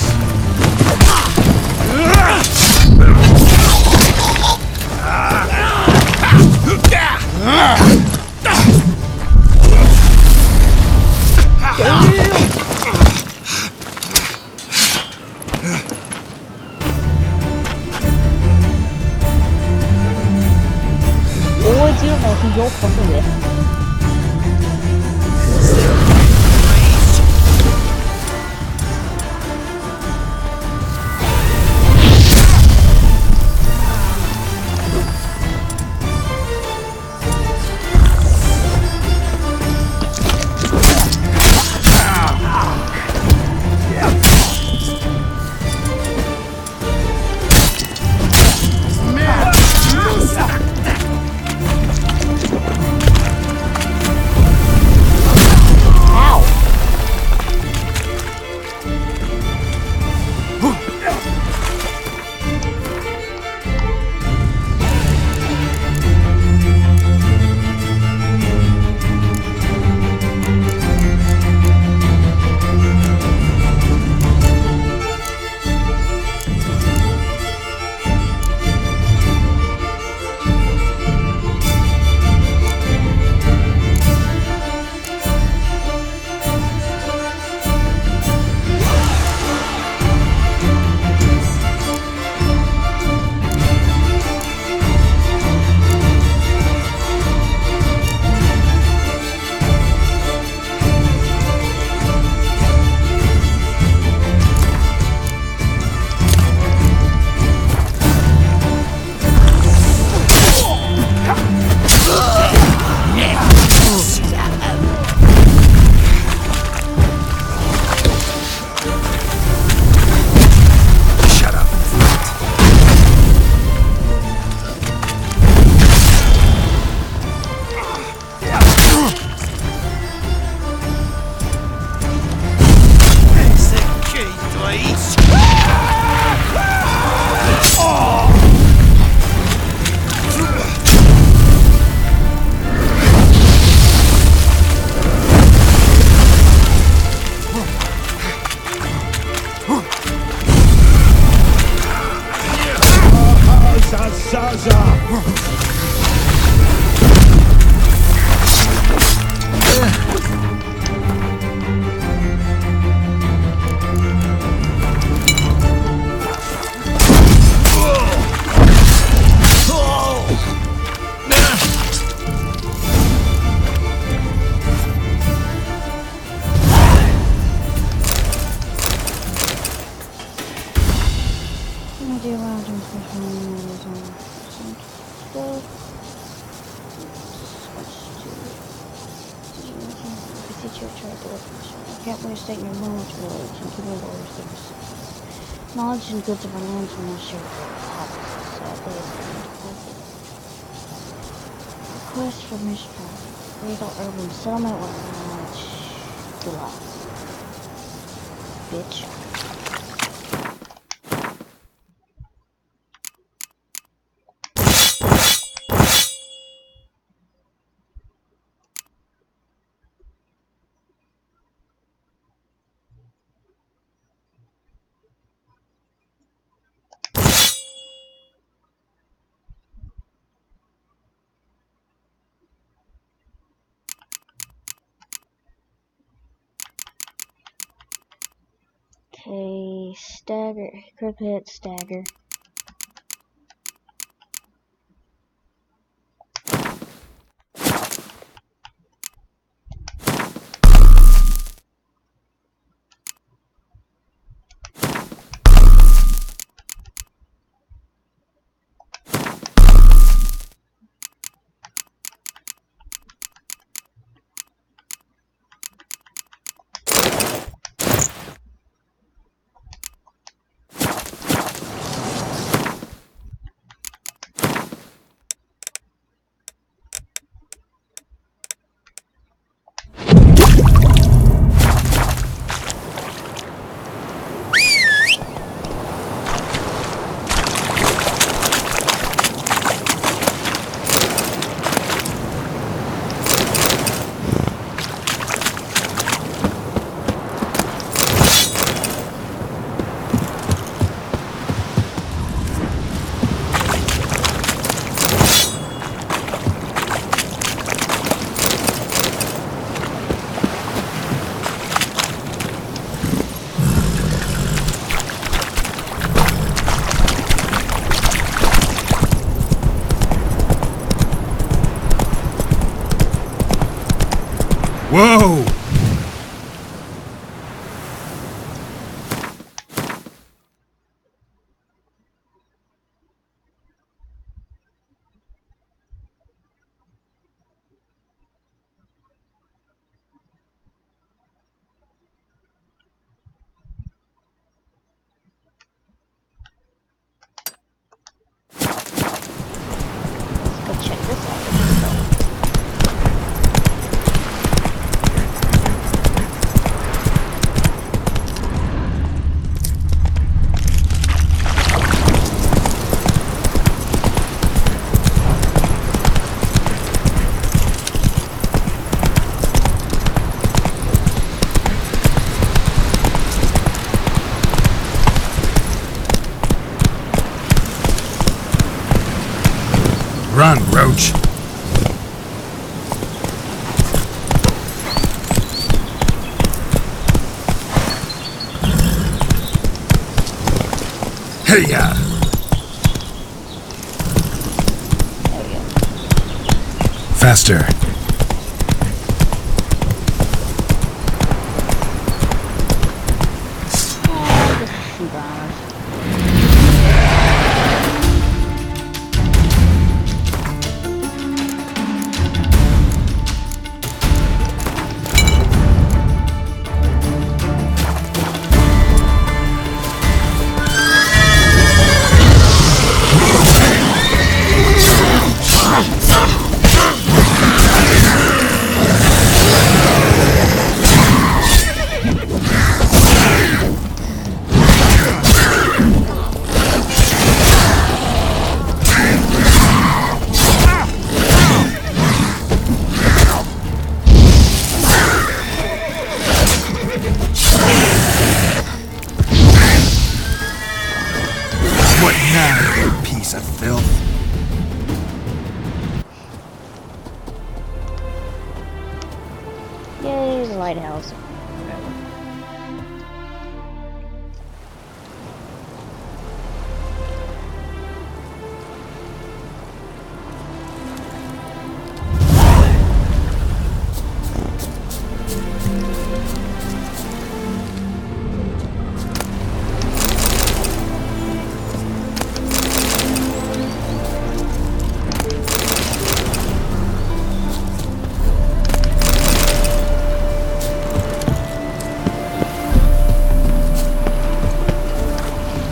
your charge of I can't waste taking your moments for words and keeping orders to yourself. Knowledge and goods of our lands will not share with habits. Sadly, it's going to perfect. Request for Mistral. Regal urban settlement with knowledge. Good luck. Bitch. Okay, stagger, crip hit, stagger. Whoa! Let's go check this out. Run, Roach. Hey-ya! Faster. What now, you piece of filth? Yay, the lighthouse.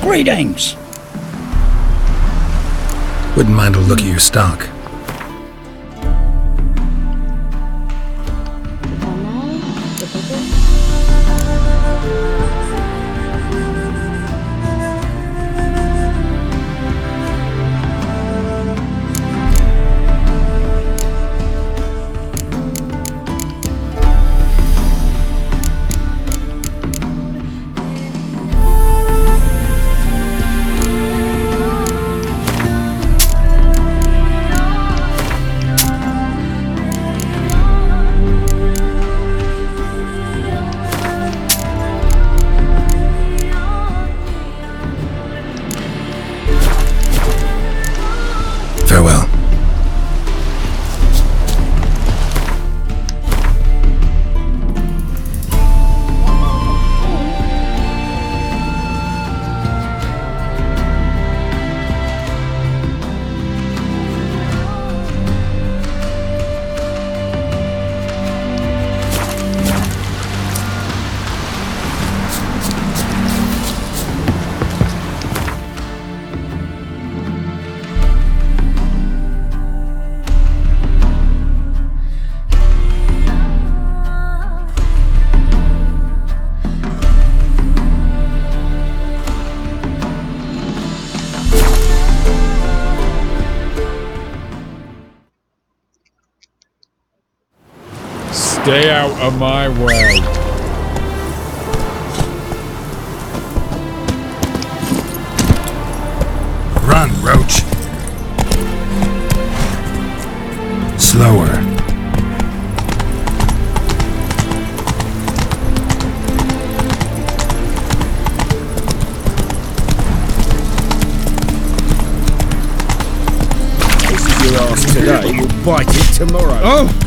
Greetings! Wouldn't mind a look at your stock. Farewell. Stay out of my way. Run, Roach. Slower. This is your ass today, you'll bite it tomorrow. Oh!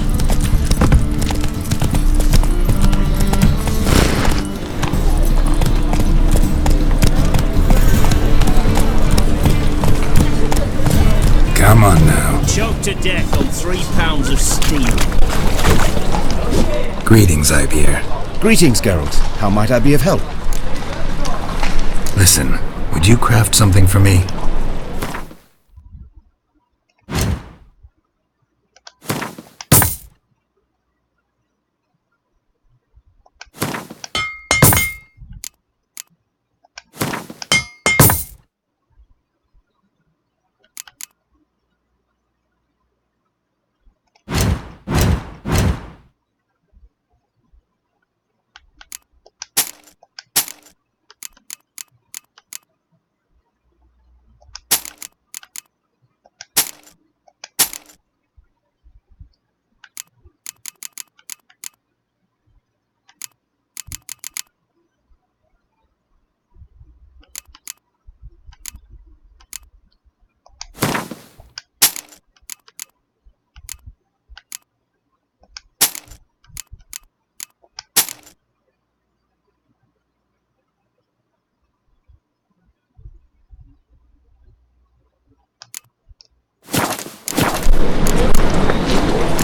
Come on now. Choked to death on 3 pounds of steel. Greetings, Ibeer. Greetings, Geralt. How might I be of help? Listen, would you craft something for me?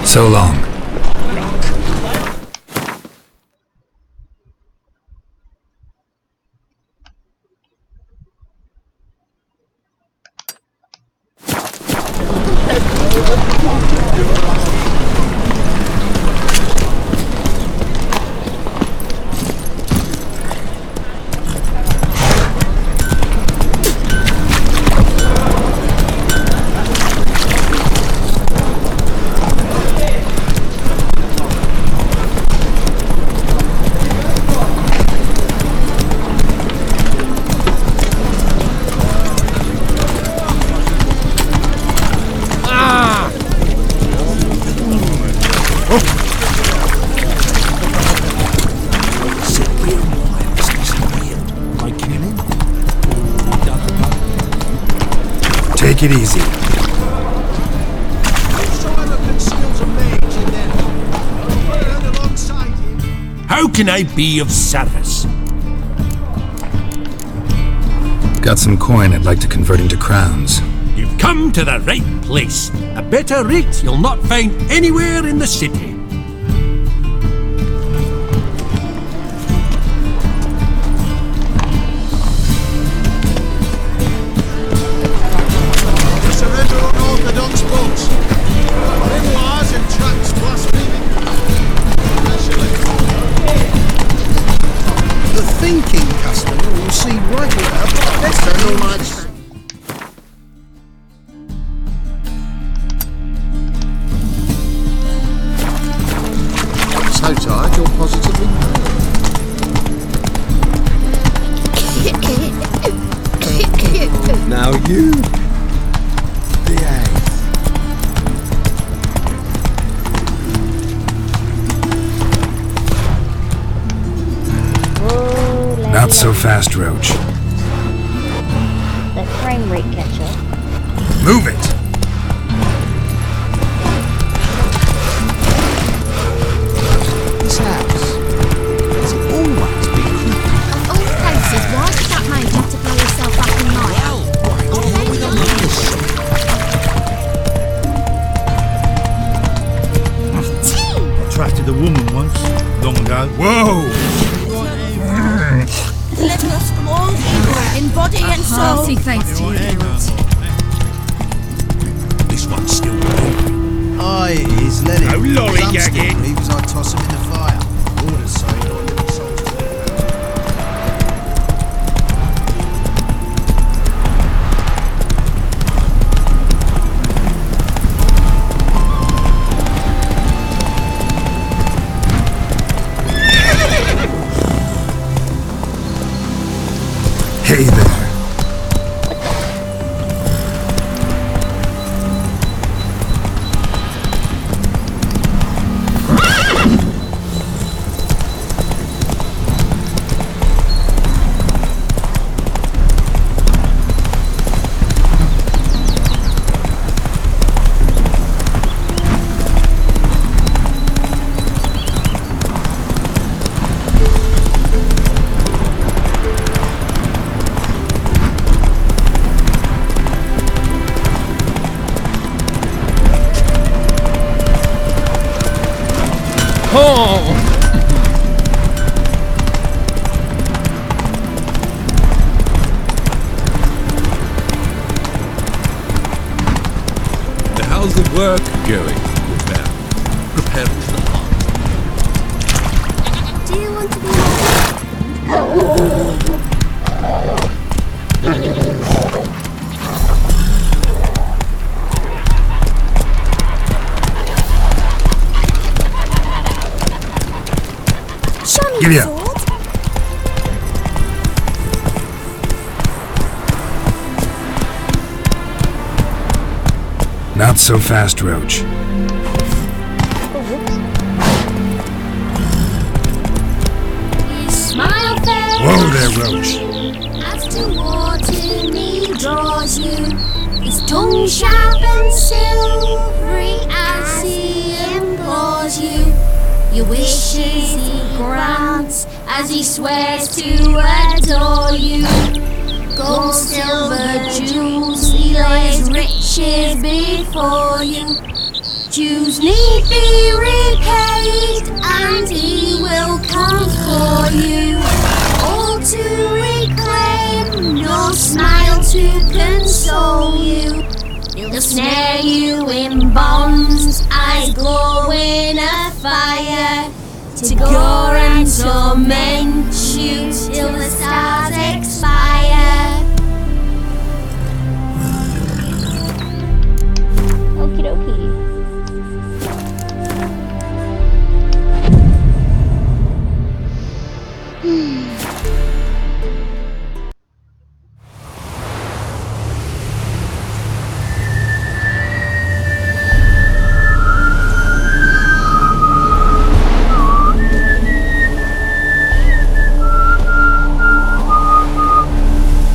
So long. Take it easy. How can I be of service? Got some coin I'd like to convert into crowns. You've come to the right place. A better rate you'll not find anywhere in the city. You behave. Whoa, Not so fast, Roach. Let frame rate catch up. Move it! This house, has it always been creepy? Of all places, why did that made you have to blow yourself up in night? Attracted a woman once, long ago. Whoa! Let us all equal in body and soul. Hearty thanks to you, Geralt. This one's still going. Aye, it is. Let it. No lollygagging. Some still leave as I toss him in the fire. Orders say not to be sold to Hey there. How's the work going with them? Preparing for the hunt. Do you want to be Giddy up. Not so fast, Roach. smile fair? Whoa there, Roach. As toward me draws you, his tongue sharp and silvery as he implores you. Your wishes he grants as he swears to adore you. Gold, silver, jewels, he lays riches before you. Dues need be repaid, and he will come for you. All to reclaim, your smile to console you. He'll snare you in bonds, eyes glow in a fire, to gore and torment you till the stars expire. Okie dokie.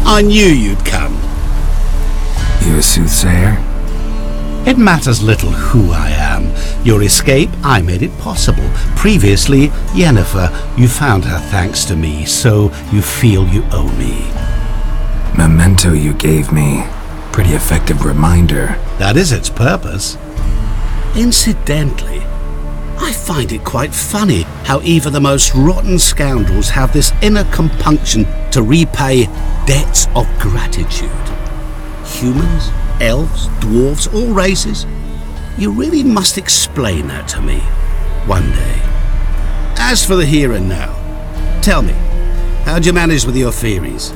I knew you'd come. You a soothsayer? It matters little who I am. Your escape, I made it possible. Previously, Yennefer, you found her thanks to me, so you feel you owe me. Memento you gave me. Pretty effective reminder. That is its purpose. Incidentally, I find it quite funny how even the most rotten scoundrels have this inner compunction to repay debts of gratitude. Humans, elves, dwarves, all races. You really must explain that to me one day. As for the here and now, tell me, how'd you manage with your theories?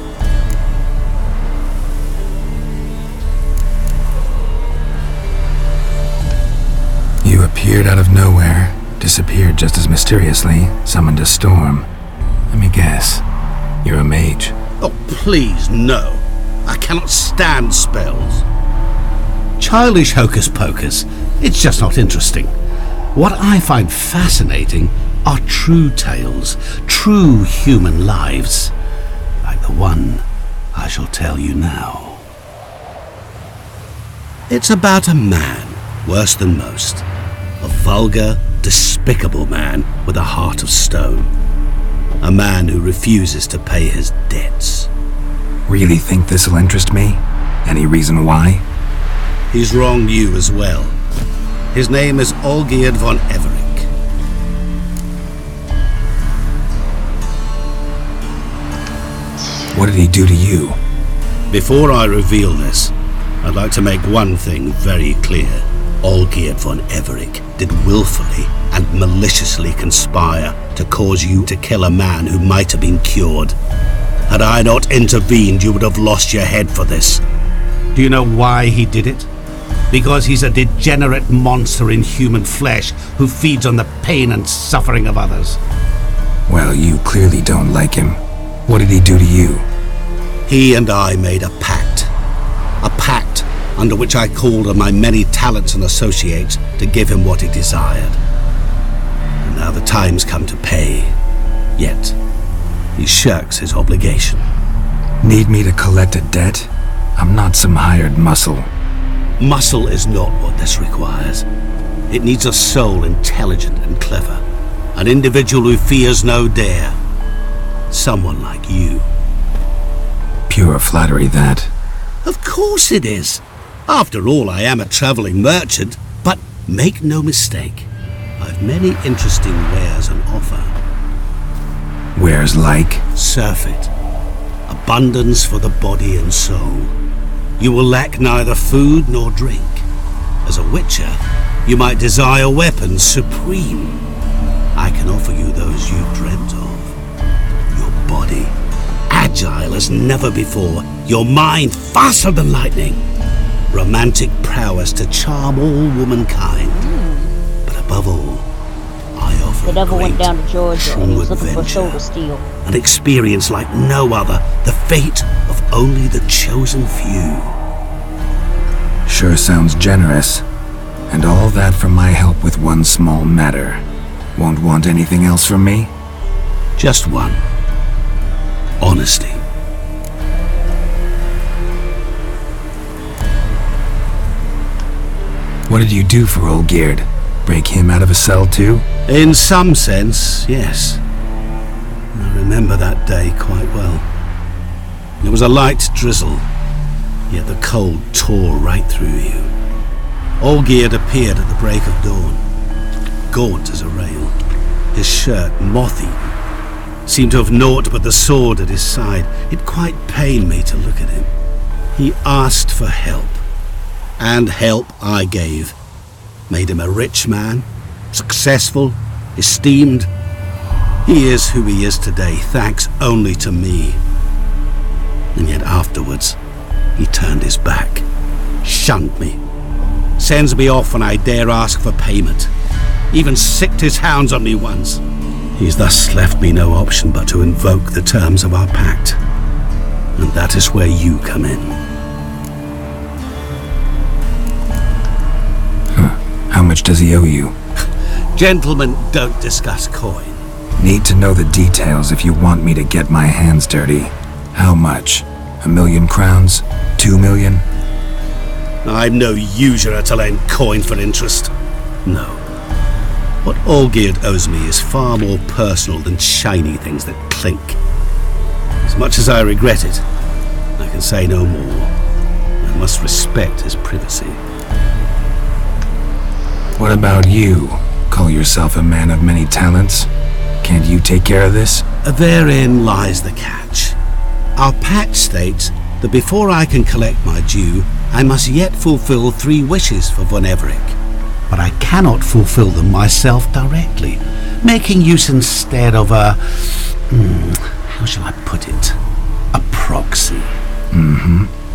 You appeared out of nowhere, disappeared just as mysteriously, summoned a storm. Let me guess. You're a mage. Oh, please, no. I cannot stand spells. Childish hocus pocus. It's just not interesting. What I find fascinating are true tales, true human lives, like the one I shall tell you now. It's about a man, worse than most. A vulgar, despicable man with a heart of stone. A man who refuses to pay his debts. Really think this'll interest me? Any reason why? He's wronged you as well. His name is Olgierd von Everec. What did he do to you? Before I reveal this, I'd like to make one thing very clear. Olgierd von Everec did willfully and maliciously conspire to cause you to kill a man who might have been cured. Had I not intervened, you would have lost your head for this. Do you know why he did it? Because he's a degenerate monster in human flesh who feeds on the pain and suffering of others. Well, you clearly don't like him. What did he do to you? He and I made a pact. A pact under which I called on my many talents and associates to give him what he desired. And now the time's come to pay. Yet, he shirks his obligation. Need me to collect a debt? I'm not some hired muscle. Muscle is not what this requires. It needs a soul intelligent and clever. An individual who fears no dare. Someone like you. Pure flattery, that. Of course it is. After all, I am a traveling merchant. But make no mistake, I've many interesting wares on offer. Wares like? Surfeit. Abundance for the body and soul. You will lack neither food nor drink. As a witcher, you might desire weapons supreme. I can offer you those you dreamt of. Your body, agile as never before. Your mind, faster than lightning. Romantic prowess to charm all womankind. But above all, I offer the devil went down to Georgia true and he was looking for adventure. shoulder steel. An experience like no other. The fate of only the chosen few. Sure sounds generous. And all that for my help with one small matter. Won't want anything else from me? Just one. Honesty. What did you do for Olgierd? Break him out of a cell too? In some sense, yes. I remember that day quite well. There was a light drizzle, yet the cold tore right through you. Olgierd appeared at the break of dawn, gaunt as a rail, his shirt moth-eaten, seemed to have naught but the sword at his side. It quite pained me to look at him. He asked for help, and help I gave. Made him a rich man, successful, esteemed. He is who he is today, thanks only to me. And yet afterwards, he turned his back, shunned me, sends me off when I dare ask for payment, even sicked his hounds on me once. He's thus left me no option but to invoke the terms of our pact. And that is where you come in. How much does he owe you? Gentlemen don't discuss coin. Need to know the details if you want me to get my hands dirty. How much? 1,000,000 crowns? 2 million? I'm no usurer to lend coin for interest. No. What Olgierd owes me is far more personal than shiny things that clink. As much as I regret it, I can say no more. I must respect his privacy. What about you? Call yourself a man of many talents? Can't you take care of this? Therein lies the catch. Our pact states that before I can collect my due, I must yet fulfill 3 wishes for von Everec. But I cannot fulfill them myself directly, making use instead of a... how shall I put it? A proxy.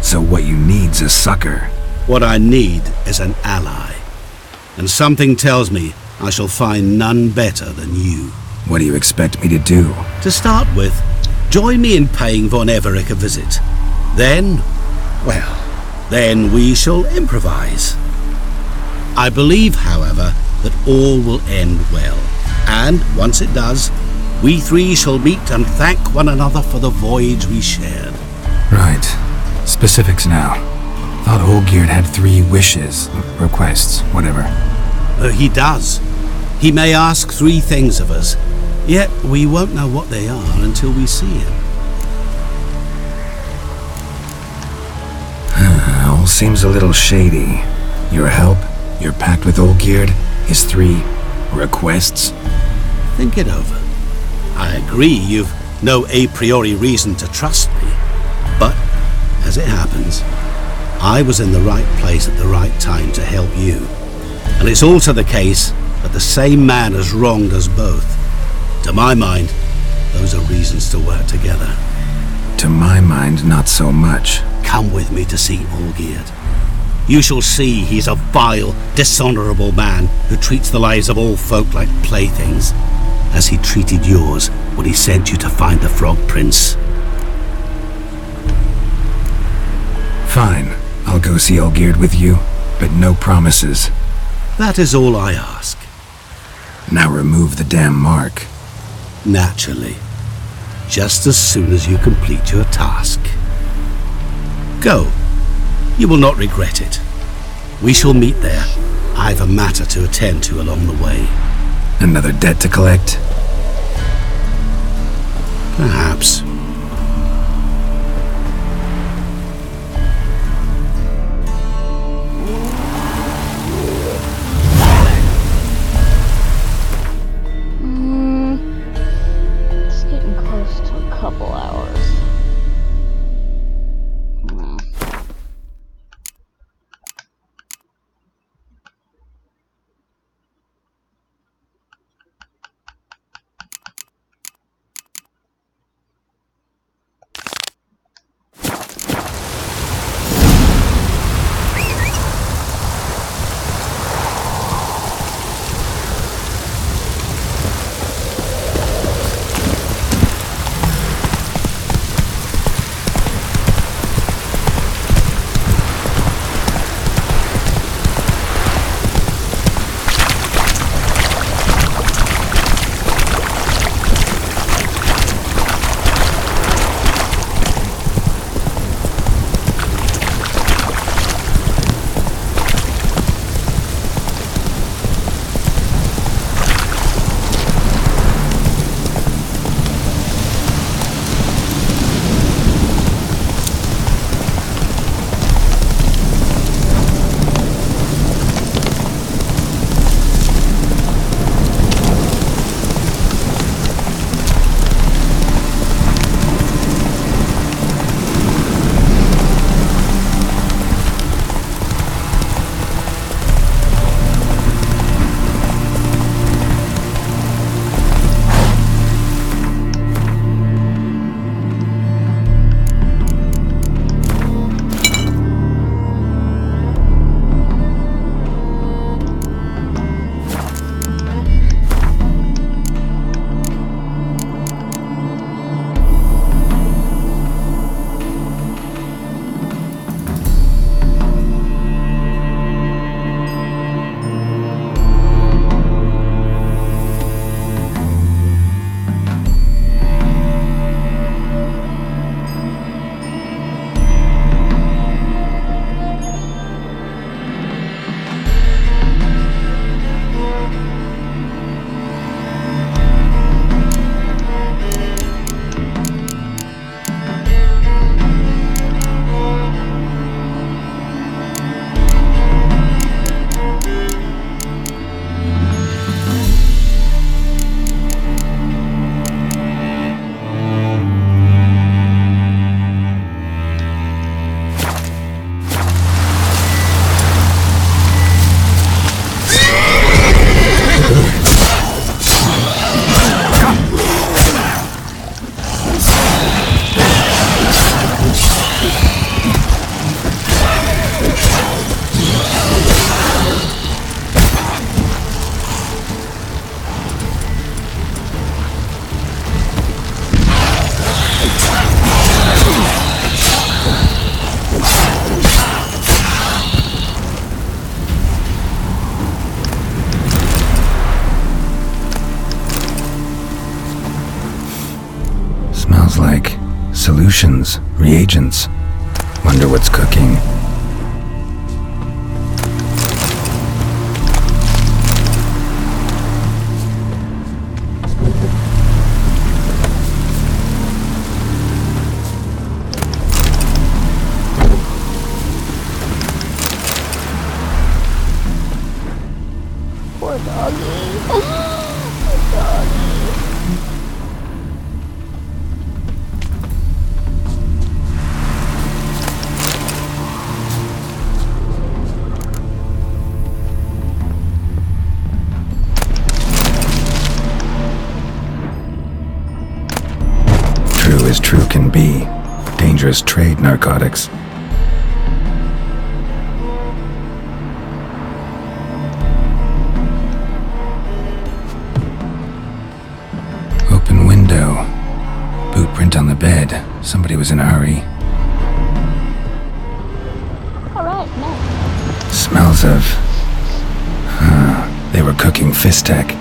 So what you need's a sucker. What I need is an ally. And something tells me I shall find none better than you. What do you expect me to do? To start with, join me in paying von Everec a visit. Then, Well, then we shall improvise. I believe, however, that all will end well. And once it does, we three shall meet and thank one another for the voyage we shared. Right. Specifics now. Thought Olgierd had 3 wishes, requests, whatever. He does. He may ask 3 things of us, yet we won't know what they are until we see him. All seems a little shady. Your help, your pact with Olgierd, his 3 requests. Think it over. I agree you've no a priori reason to trust me, but, as it happens, I was in the right place at the right time to help you. And it's also the case that the same man has wronged us both. To my mind, those are reasons to work together. To my mind, not so much. Come with me to see Olgierd. You shall see he's a vile, dishonorable man who treats the lives of all folk like playthings, as he treated yours when he sent you to find the Frog Prince. Fine. I'll go see Olgierd with you, but no promises. That is all I ask. Now remove the damn mark. Naturally. Just as soon as you complete your task. Go. You will not regret it. We shall meet there. I've a matter to attend to along the way. Another debt to collect? Perhaps. It's getting close to a couple hours. Solutions, reagents. Wonder what's cooking. Poor doggy. Poor doggy. True as true can be. Dangerous trade, narcotics. Open window. Boot print on the bed. Somebody was in a hurry. Alright, nice. Smells of... they were cooking Fistech.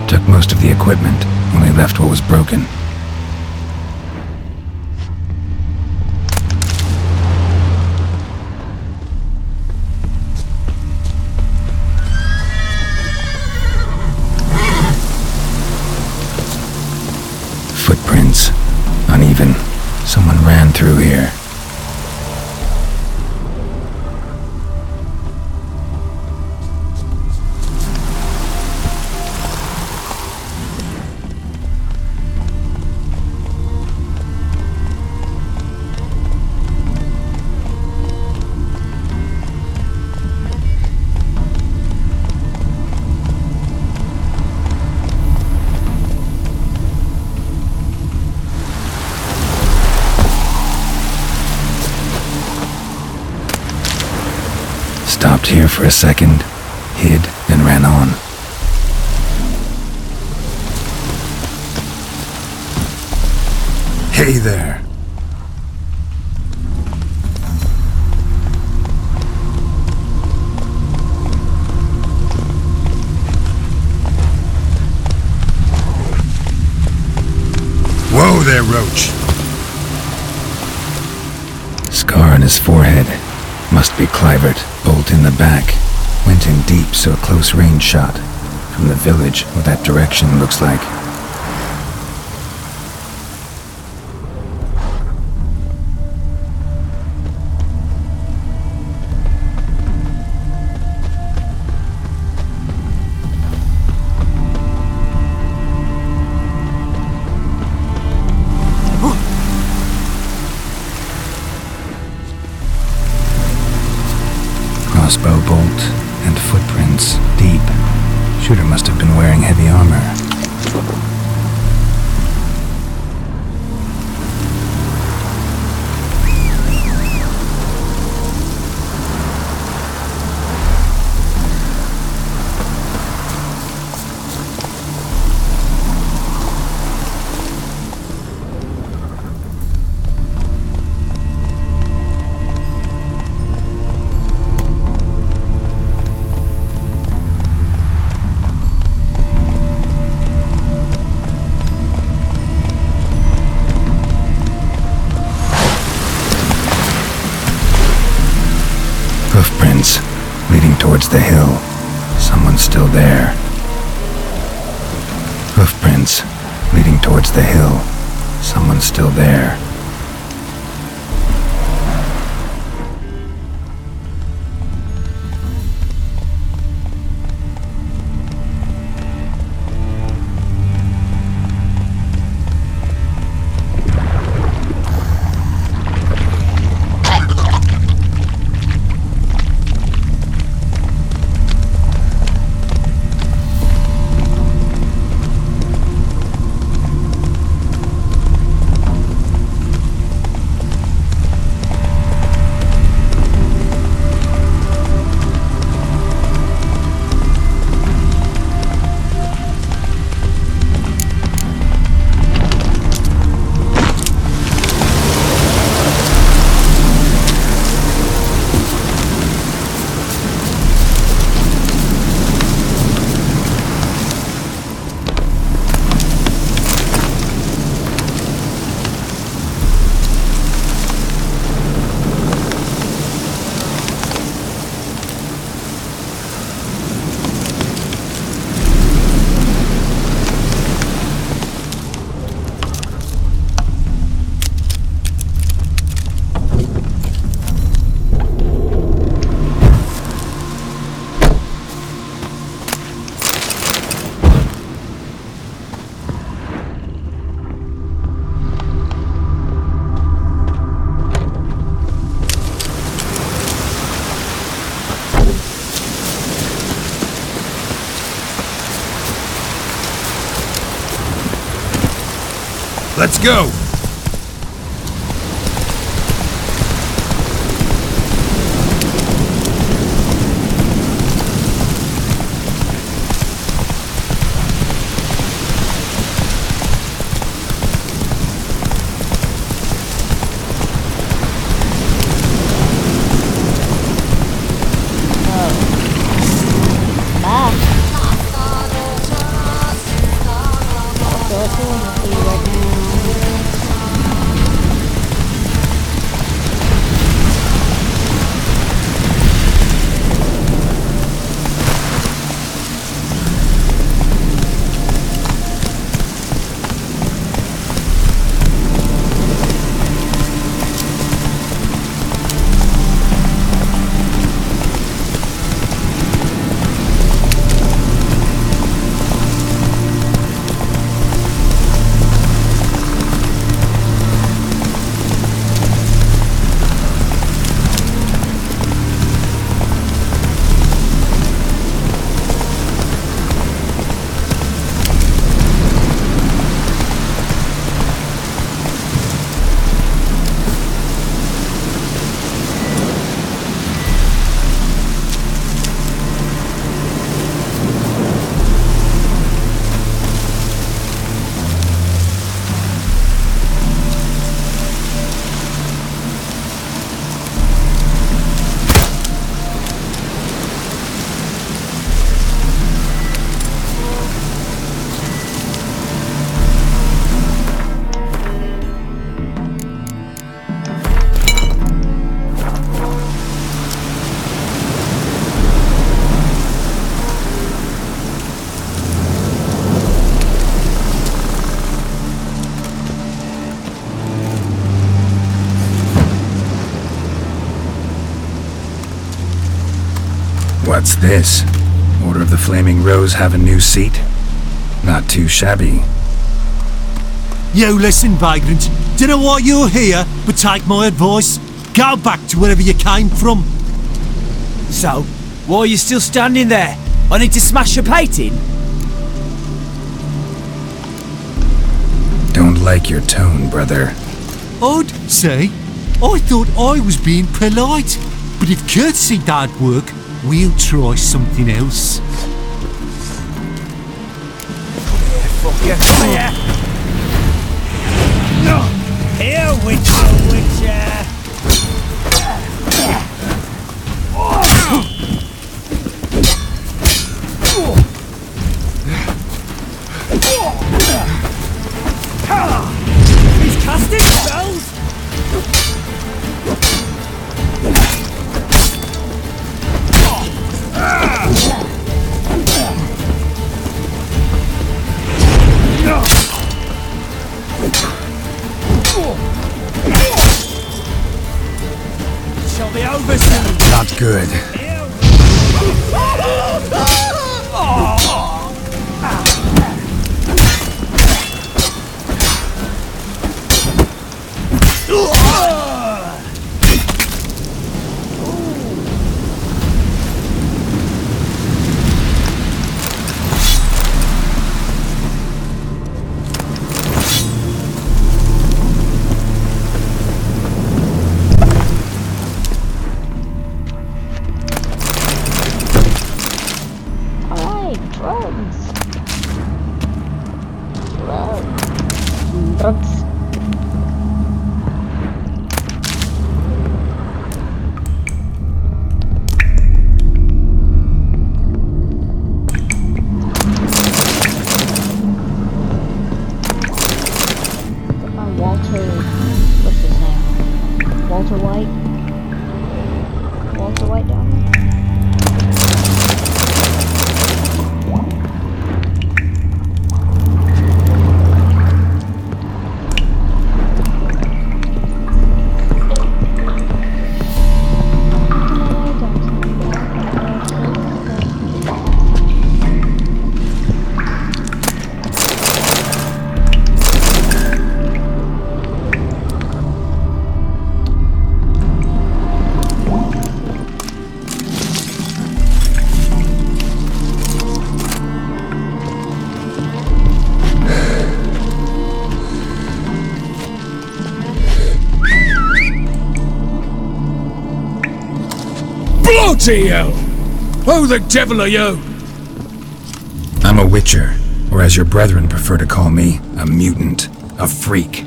Took most of the equipment, only left what was broken. Footprints. Uneven. Someone ran through here. Stopped here for a second, hid, then ran on. Hey there. Whoa there, Roach. Scar on his forehead. Must be Clivert. Bolt in the back. Went in deep, so a close range shot. From the village, what that direction looks like. Crossbow bolt and footprints deep. Shooter must have been wearing heavy armor. Hoofprints leading towards the hill. Someone's still there. Hoofprints leading towards the hill. Someone's still there. Let's go! What's this? Order of the Flaming Rose have a new seat? Not too shabby. You listen, vagrant. Dunno why you're here, but take my advice. Go back to wherever you came from. So, why are you still standing there? I need to smash your painting? Don't like your tone, brother. I'd say, I thought I was being polite. But if courtesy don't work, we'll try something else. Come here. No! Here, Witcher! He's casting spells! Shall be over soon. Not good. Drugs. Walter, what's his name? Walter White? Walter White down there? Bloody hell! Who the devil are you? I'm a Witcher, or as your brethren prefer to call me, a mutant, a freak.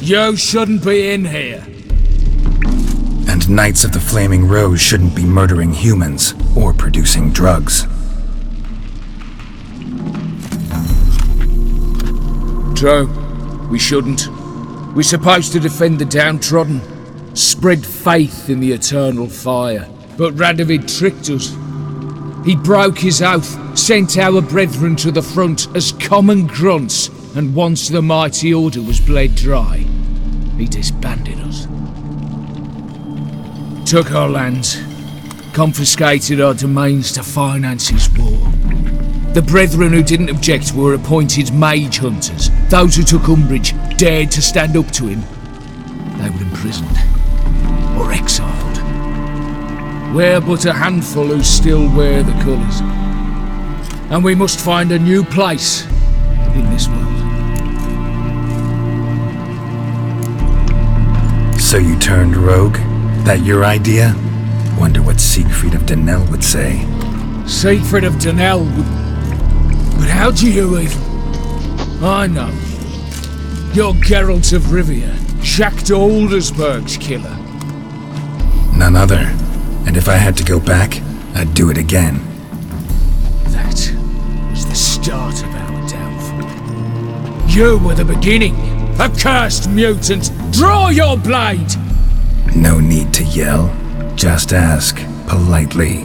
You shouldn't be in here. And Knights of the Flaming Rose shouldn't be murdering humans or producing drugs. True. We shouldn't. We're supposed to defend the downtrodden, spread faith in the eternal fire. But Radovid tricked us. He broke his oath, sent our brethren to the front as common grunts, and once the mighty order was bled dry, he disbanded us. Took our lands, confiscated our domains to finance his war. The brethren who didn't object were appointed mage hunters. Those who took umbrage, dared to stand up to him, they were imprisoned or exiled. We're but a handful who still wear the colours. And we must find a new place in this world. So you turned rogue? That your idea? Wonder what Siegfried of Denel would say. Siegfried of Denel would... But how do you even... I know. You're Geralt of Rivia, Jacques de Aldersberg's killer. None other. And if I had to go back, I'd do it again. That was the start of our downfall. You were the beginning. Accursed mutant! Draw your blade! No need to yell. Just ask, politely.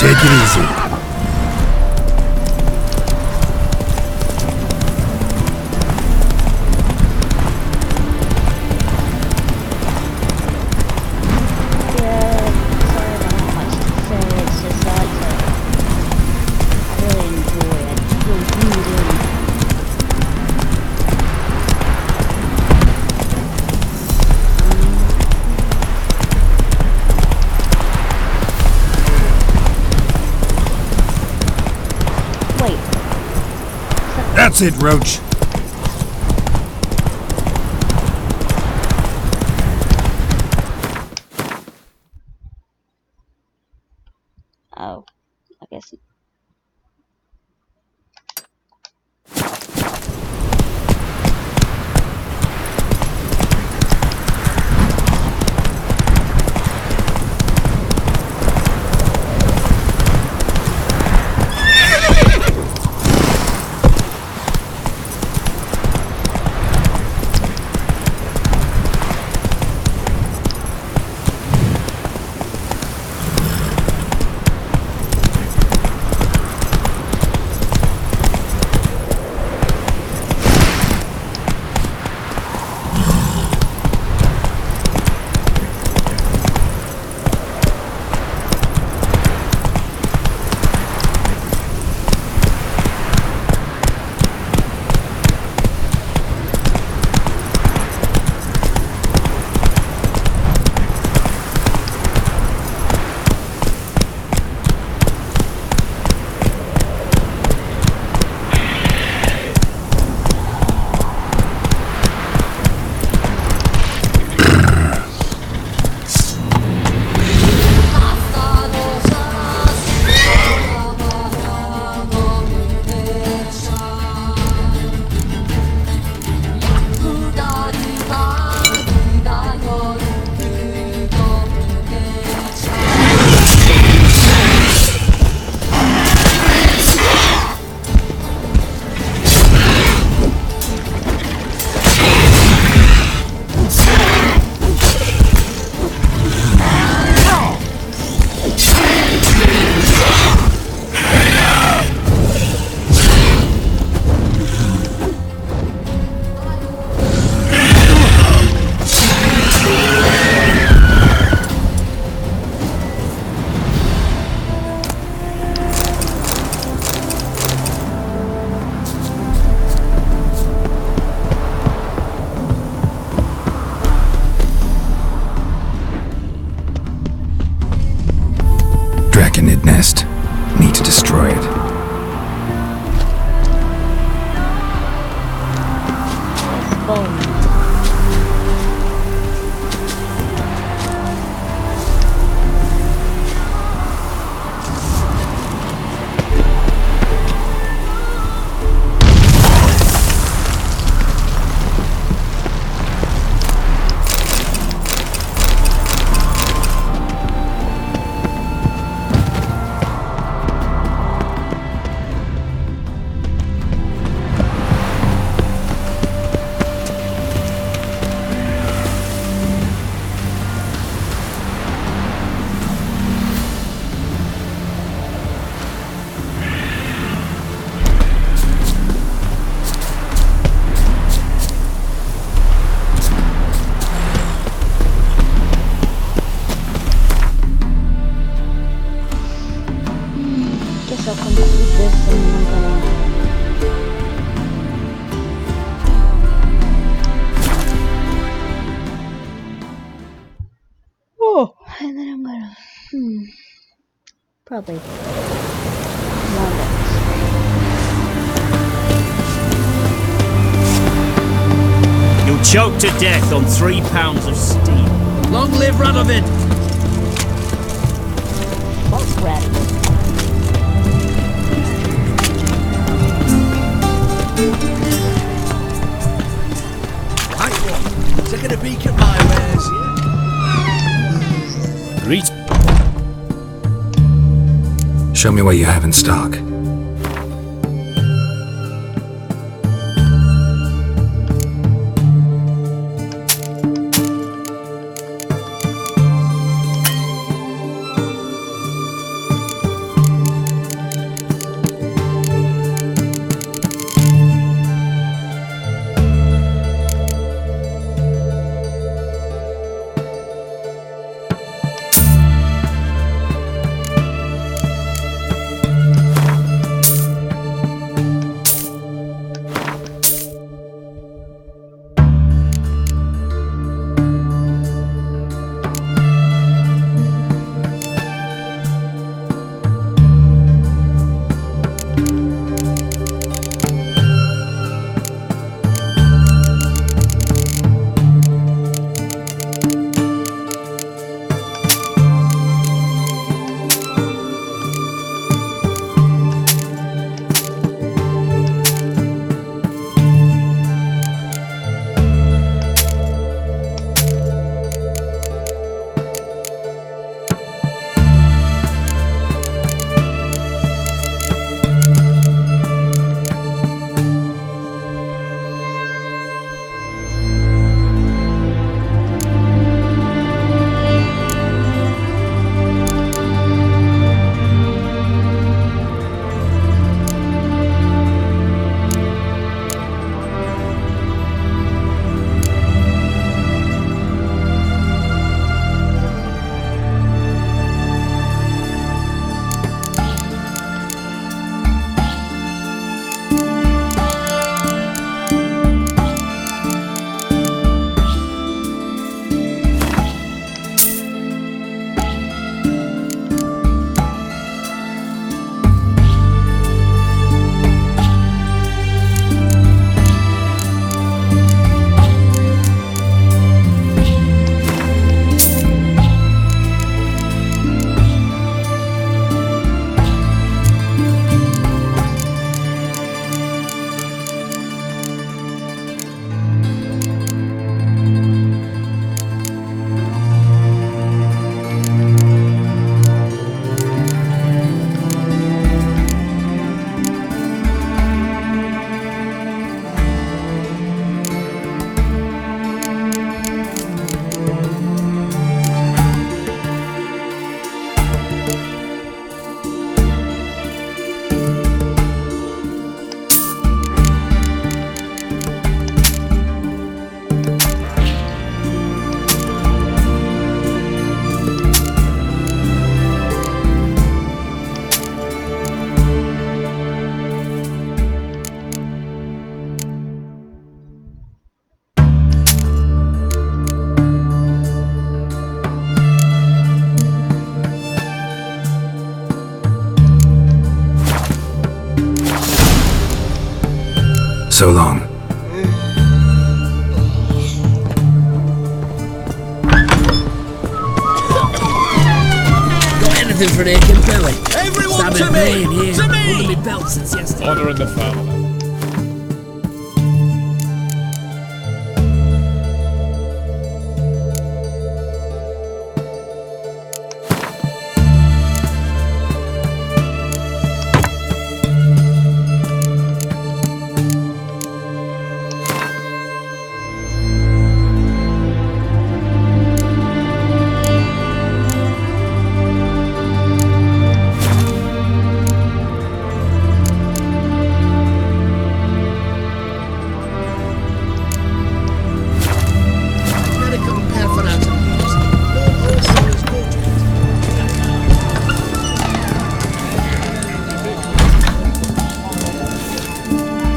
Take it easy. That's it, Roach. Oh, I guess. Draconid nest. Need to destroy it. I'll complete this and then I'm gonna... Oh, and then I'm gonna... Probably... You'll choke to death on 3 pounds of steam. Long live Radovid! Fuck Radovid. Right one, taking a peek at my wares, yeah? Reach. Show me what you have in stock. so long. Got anything for an aching belly? Everyone Stabbing to me! pain here. To me! Under my belt since yesterday. Honor in the family.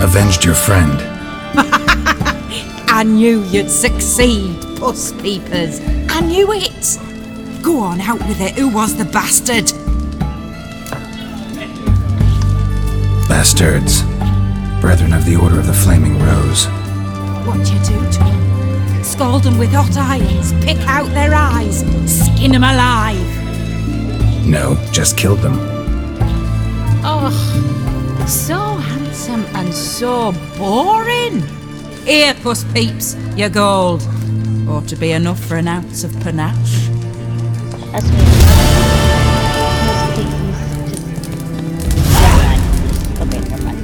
Avenged your friend. I knew you'd succeed, Puss Peepers. I knew it. Go on, out with it. Who was the bastard? Bastards. Brethren of the Order of the Flaming Rose. What'd you do to them? Scald them with hot irons, pick out their eyes, skin them alive. No, just killed them. Oh, so handsome and so boring. Here, Puss Peeps, your gold. Ought to be enough for an ounce of panache. That's me. Okay, never mind.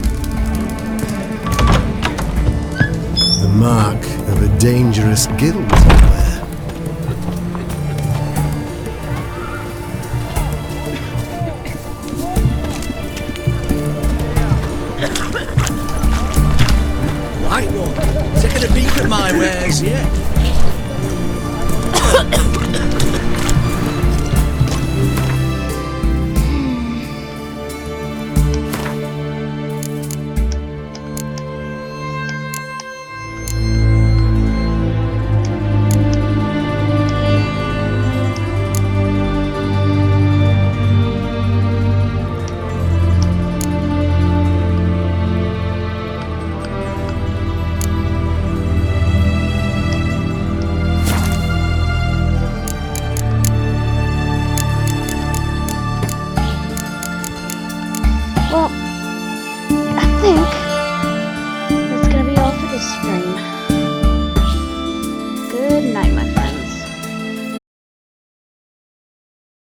The mark of a dangerous guild somewhere. Right one. Taking a peek at my wares, yeah?